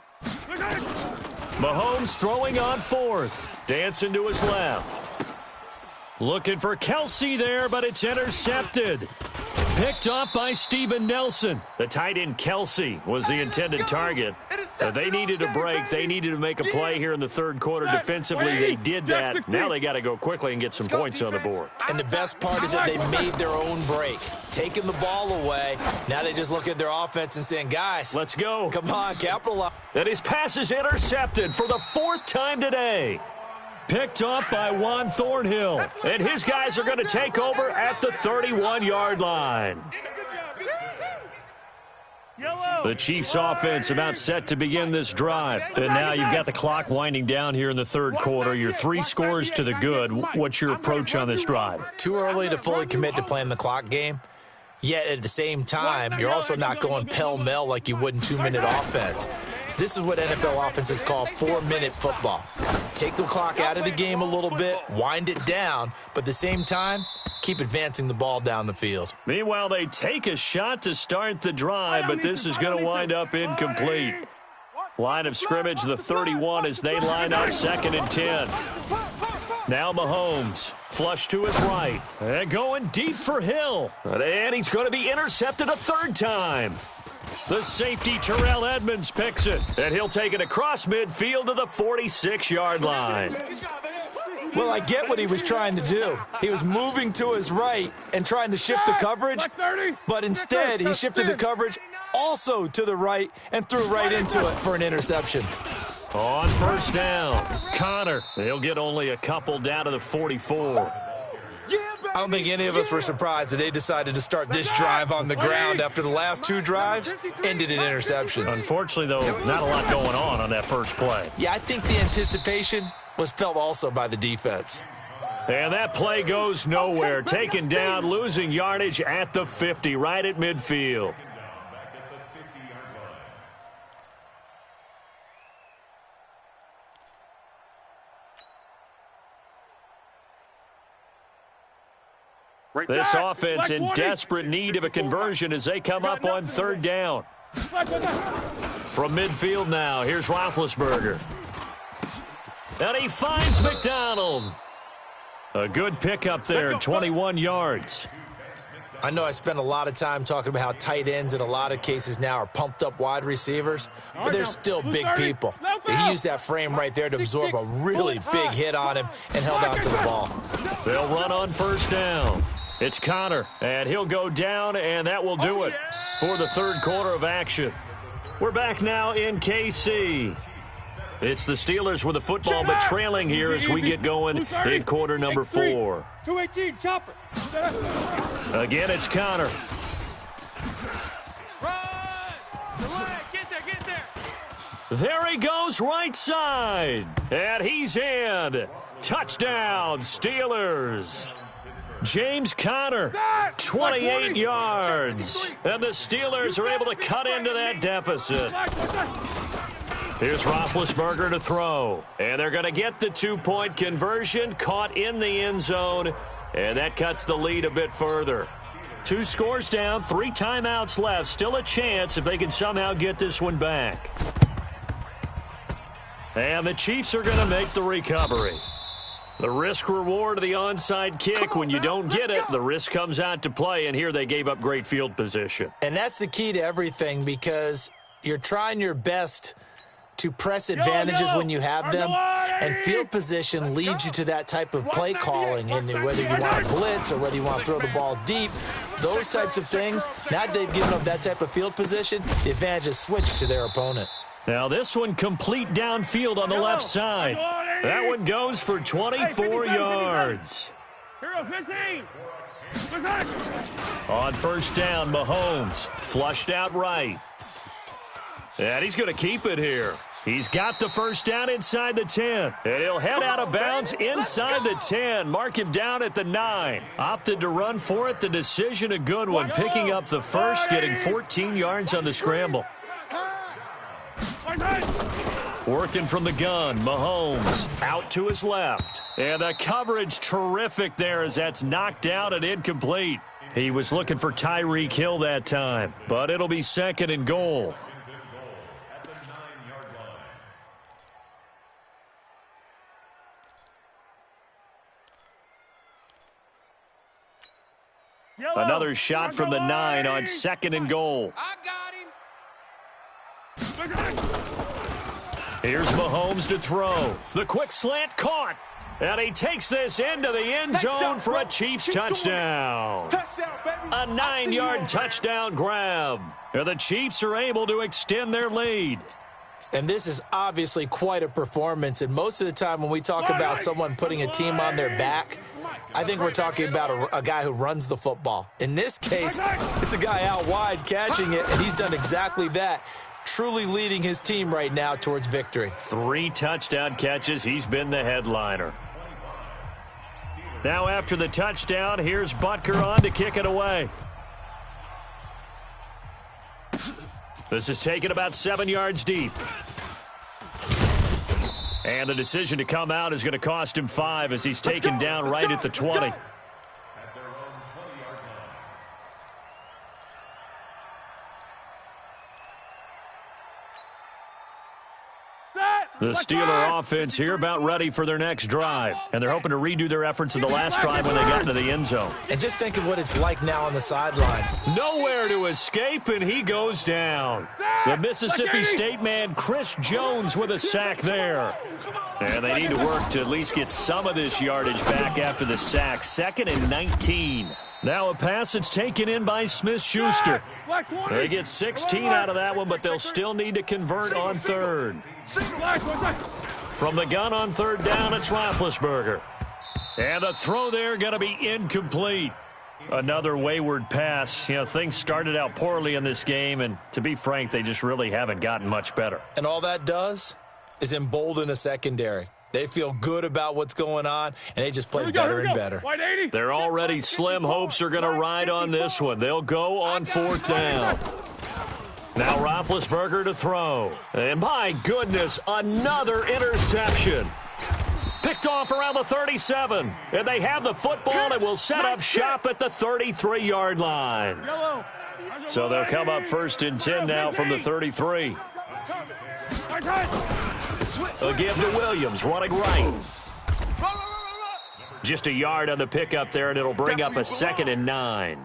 Mahomes throwing on 4th. Dancing to his left. Looking for Kelsey there, but it's intercepted. Picked off by Steven Nelson. The tight end Kelsey was the intended target. They needed a break. They needed to make a play here in the third quarter. Defensively, they did that. Now they got to go quickly and get some points on the board. And the best part is that they made their own break, taking the ball away. Now they just look at their offense and saying, guys, let's go. Come on, capitalize. And his pass is intercepted for the fourth time today. Picked off by Juan Thornhill. And his guys are going to take over at the 31-yard line. The Chiefs offense about set to begin this drive. And now you've got the clock winding down here in the third quarter. You're 3 scores to the good. What's your approach on this drive? Too early to fully commit to playing the clock game. Yet at the same time, you're also not going pell-mell like you would in 2-minute offense. This is what NFL offenses call 4-minute football. Take the clock out of the game a little bit, wind it down, but at the same time, keep advancing the ball down the field. Meanwhile, they take a shot to start the drive, but this is going to wind up incomplete. Line of scrimmage, the 31, as they line up 2nd and 10. Now Mahomes, flush to his right, and going deep for Hill. And he's going to be intercepted a third time. The safety, Terrell Edmonds, picks it, and he'll take it across midfield to the 46-yard line. Well, I get what he was trying to do. He was moving to his right and trying to shift the coverage, but instead he shifted the coverage also to the right and threw right into it for an interception. On first down, Connor. He'll get only a couple down to the 44. I don't think any of us were surprised that they decided to start this drive on the ground after the last 2 drives ended in interceptions. Unfortunately, though, not a lot going on that first play. Yeah, I think the anticipation was felt also by the defense. And that play goes nowhere. Taken down, losing yardage at the 50, right at midfield. This offense in desperate need of a conversion as they come up on 3rd down. From midfield now, here's Roethlisberger. And he finds McDonald. A good pickup there, 21 yards. I know I spent a lot of time talking about how tight ends in a lot of cases now are pumped up wide receivers, but they're still big people. He used that frame right there to absorb a really big hit on him and held on to the ball. They'll run on first down. It's Connor, and he'll go down, and that will do it for the third quarter of action. We're back now in KC. It's the Steelers with the football, but trailing here as we get going in quarter number 4. 218, chopper. Again, it's Connor. Get there. There he goes, right side. And he's in. Touchdown, Steelers. James Conner, 28 yards. And the Steelers are able to cut into that deficit. Here's Roethlisberger to throw. And they're going to get the 2-point conversion, caught in the end zone. And that cuts the lead a bit further. 2 scores down, 3 timeouts left. Still a chance if they can somehow get this one back. And the Chiefs are going to make the recovery. The risk-reward of the onside kick, when you don't get it, the risk comes out to play, and here they gave up great field position. And that's the key to everything, because you're trying your best to press advantages when you have them, and field position leads you to that type of play calling, and whether you want to blitz or whether you want to throw the ball deep, those types of things, now that they've given up that type of field position, the advantage is switched to their opponent. Now this one complete downfield on the left side. That one goes for 24 yards. On first down, Mahomes flushed out right. And he's going to keep it here. He's got the first down inside the 10. And he'll head out of bounds inside the 10. Mark him down at the 9. Opted to run for it. The decision a good one. Picking up the first, getting 14 yards on the scramble. Working from the gun, Mahomes out to his left. And the coverage terrific there as that's knocked out and incomplete. He was looking for Tyreek Hill that time, but it'll be 2nd and goal. Another shot from the 9 on 2nd and goal. I got him. Here's Mahomes to throw. The quick slant caught. And he takes this into the end zone for a Chiefs touchdown. A 9-yard touchdown grab. And the Chiefs are able to extend their lead. And this is obviously quite a performance. And most of the time when we talk about someone putting a team on their back, I think we're talking about a guy who runs the football. In this case, it's a guy out wide catching it, and he's done exactly that, truly leading his team right now towards victory. 3 touchdown catches. He's been the headliner. Now after the touchdown, here's Butker on to kick it away. This is taken about 7 yards deep. And the decision to come out is going to cost him 5 as he's taken down right at the 20. The Steeler offense here about ready for their next drive. And they're hoping to redo their efforts in the last drive when they got into the end zone. And just think of what it's like now on the sideline. Nowhere to escape, and he goes down. The Mississippi State man, Chris Jones, with a sack there. And they need to work to at least get some of this yardage back after the sack. 2nd and 19. Now a pass that's taken in by Smith-Schuster. They get 16 out of that one, but they'll still need to convert on 3rd. From the gun on 3rd down, it's Roethlisberger. And the throw there going to be incomplete. Another wayward pass. You know, things started out poorly in this game, and to be frank, they just really haven't gotten much better. And all that does is embolden a secondary. They feel good about what's going on, and they just play better and better. They're already slim hopes are going to ride on this one. They'll go on 4th down. Now Roethlisberger to throw. And my goodness, another interception. Picked off around the 37. And they have the football and will set up shop at the 33-yard line. So they'll come up 1st and 10 now from the 33. A give to Williams, running right. Just a yard on the pickup there, and it'll bring up a 2nd and 9.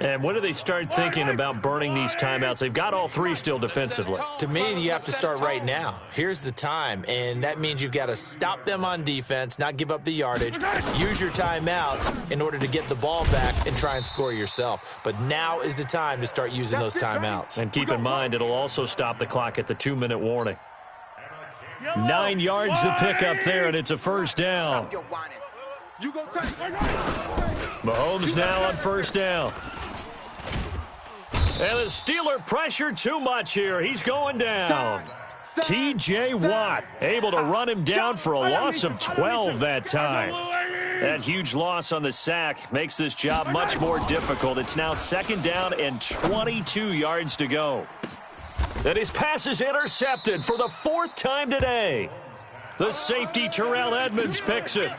And when do they start thinking about burning these timeouts? They've got all 3 still defensively. To me, you have to start right now. Here's the time, and that means you've got to stop them on defense, not give up the yardage, use your timeouts in order to get the ball back and try and score yourself. But now is the time to start using those timeouts. And keep in mind, it'll also stop the clock at the 2-minute warning. 9 yards to pick up there, and it's a 1st down. Mahomes now on 1st down. And the Steeler pressure too much here. He's going down. T.J. Watt able to run him down for a loss of 12 that time. That huge loss on the sack makes this job much more difficult. It's now 2nd down and 22 yards to go. And his pass is intercepted for the 4th time today. The safety, Terrell Edmonds, picks it.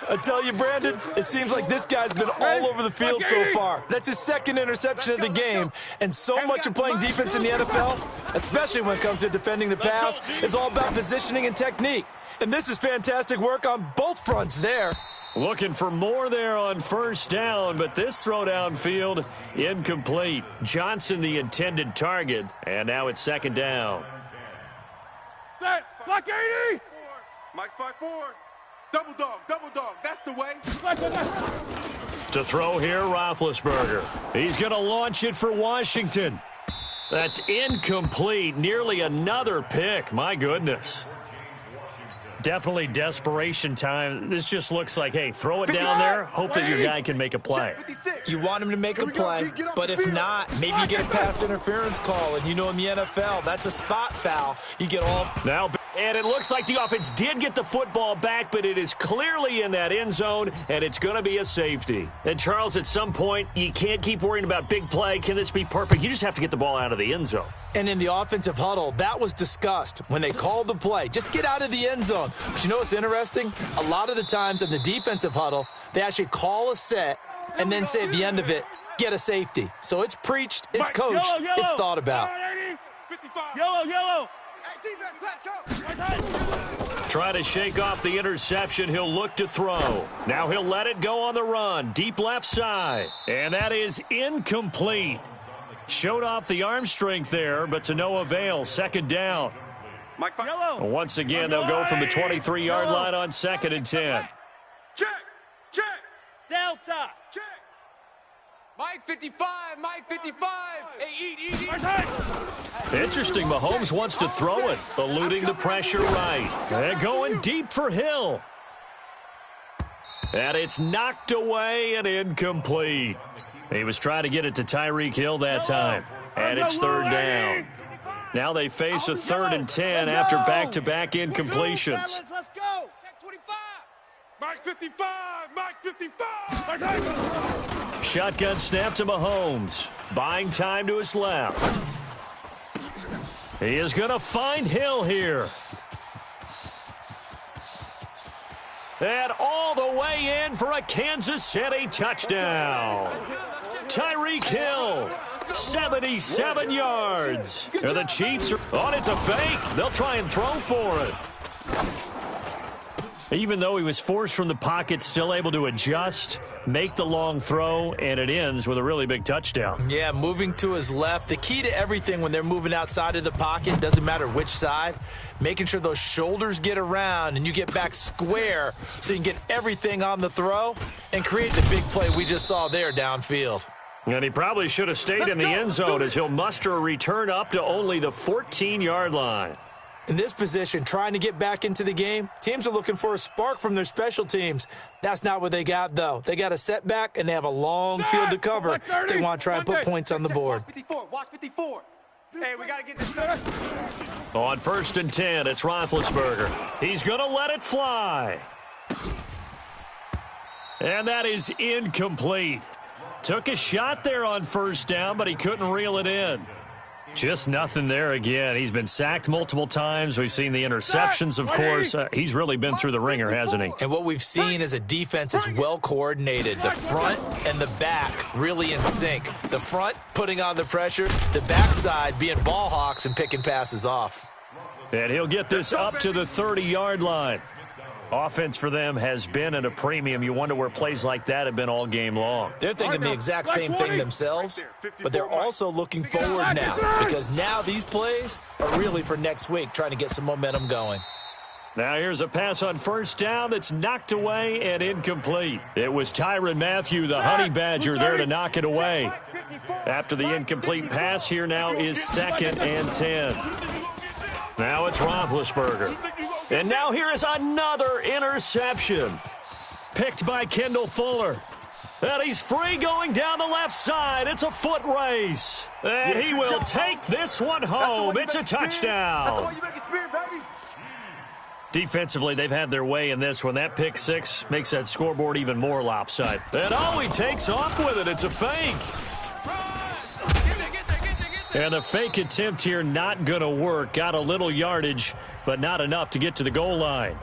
I tell you, Brandon, it seems like this guy's been all over the field so far. That's his 2nd interception of the game. And so much of playing defense in the NFL, especially when it comes to defending the pass, is all about positioning and technique. And this is fantastic work on both fronts there. Looking for more there on 1st down, but this throw downfield, incomplete. Johnson, the intended target, and now it's 2nd down. Set, block 80! Mike's 5-4. Double dog, that's the way. To throw here, Roethlisberger. He's going to launch it for Washington. That's incomplete, nearly another pick, my goodness. Definitely desperation time. This just looks like, hey, throw it down there, hope that your guy can make a play. You want him to make a play, but if not, maybe you get a pass interference call, and you know in the NFL, that's a spot foul. You get all... Now, and it looks like the offense did get the football back, but it is clearly in that end zone, and it's going to be a safety. And, Charles, at some point, you can't keep worrying about big play. Can this be perfect? You just have to get the ball out of the end zone. And in the offensive huddle, that was discussed when they called the play. Just get out of the end zone. But you know what's interesting? A lot of the times in the defensive huddle, they actually call a set and then say at the end of it, get a safety. So it's preached, it's coached, it's thought about. Yellow. Try to shake off the interception. He'll look to throw. Now he'll let it go on the run. Deep left side. And that is incomplete. Showed off the arm strength there, but to no avail. Second down. Once again, they'll go from the 23-yard line on 2nd and 10. Check. Delta. Check. Mike 55. Mike 55. Hey, eat. Interesting. Mahomes wants to throw it, eluding the pressure right. And going deep for Hill. And it's knocked away and incomplete. He was trying to get it to Tyreek Hill that time. And it's 3rd down. Now they face a 3rd and 10 after back-to-back incompletions. Let's go. Check 25. Mike 55. Mike 55. Shotgun snap to Mahomes. Buying time to his left. He is going to find Hill here. And all the way in for a Kansas City touchdown. Tyreek Hill, 77 yards. And the Chiefs are on. It's a fake. They'll try and throw for it. Even though he was forced from the pocket, still able to adjust, make the long throw, and it ends with a really big touchdown. Yeah, moving to his left. The key to everything when they're moving outside of the pocket, doesn't matter which side, making sure those shoulders get around and you get back square so you can get everything on the throw and create the big play we just saw there downfield. And he probably should have stayed in the end zone as he'll muster a return up to only the 14-yard line. In this position, trying to get back into the game, teams are looking for a spark from their special teams. That's not what they got, though. They got a setback, and they have a long field to cover if they want to try and put points on the board. Watch 54. Hey, we got to get this done. On 1st and 10, it's Roethlisberger. He's going to let it fly. And that is incomplete. Took a shot there on 1st down, but he couldn't reel it in. Just nothing there again. He's been sacked multiple times. We've seen the interceptions, of course. He's really been through the ringer, hasn't he? And what we've seen is a defense is well coordinated. The front and the back really in sync. The front putting on the pressure, the backside being ball hawks and picking passes off. And he'll get this up to the 30-yard line. Offense for them has been at a premium. You wonder where plays like that have been all game long. They're thinking the exact same thing themselves, but they're also looking forward now because now these plays are really for next week, trying to get some momentum going. Now here's a pass on 1st down that's knocked away and incomplete. It was Tyrann Mathieu, the Honey Badger, there to knock it away. After the incomplete pass, here now is 2nd and 10. Now it's Roethlisberger. And now here is another interception. Picked by Kendall Fuller. And he's free going down the left side. It's a foot race. And he will take this one home. It's a touchdown. Defensively, they've had their way in this one. That pick six makes that scoreboard even more lopsided. And oh, he takes off with it. It's a fake. And the fake attempt here not going to work. Got a little yardage, but not enough to get to the goal line.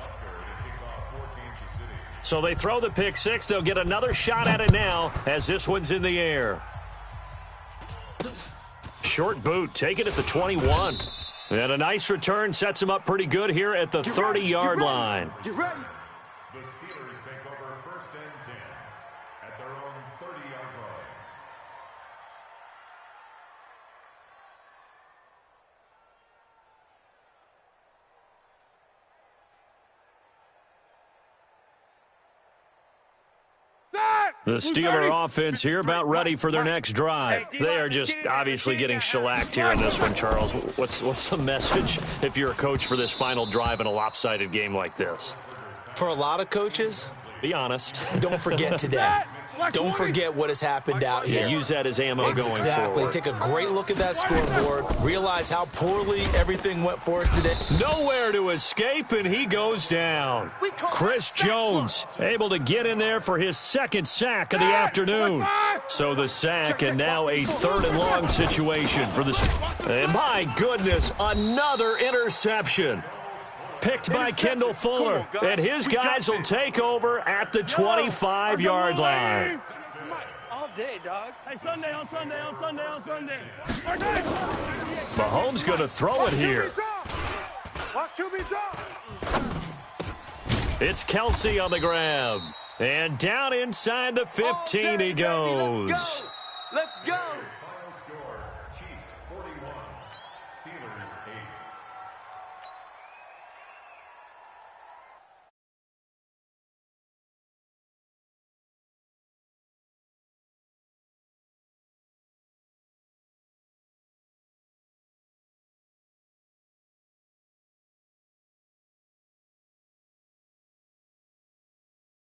So they throw the pick six. They'll get another shot at it now as this one's in the air. Short boot, take it at the 21. And a nice return sets him up pretty good here at the 30-yard line. The Steelers take over 1st and 10 at their own 30-yard line. The Steeler offense here about ready for their next drive. They are just obviously getting shellacked here in this one, Charles. What's the message if you're a coach for this final drive in a lopsided game like this? For a lot of coaches, be honest. Don't forget today. Don't forget what has happened out here. Yeah, use that as ammo going forward. Exactly. Take a great look at that scoreboard. Realize how poorly everything went for us today. Nowhere to escape, and he goes down. Chris Jones able to get in there for his 2nd sack of the afternoon. So the sack, and now a 3rd and long situation for the Steelers. And my goodness, another interception. Picked by Kendall Fuller, and his guys will take over at the 25-yard line. All day, dog. Hey, Sunday. Mahomes going to throw it here. Watch QB drop. It's Kelsey on the grab. And down inside the 15 he goes.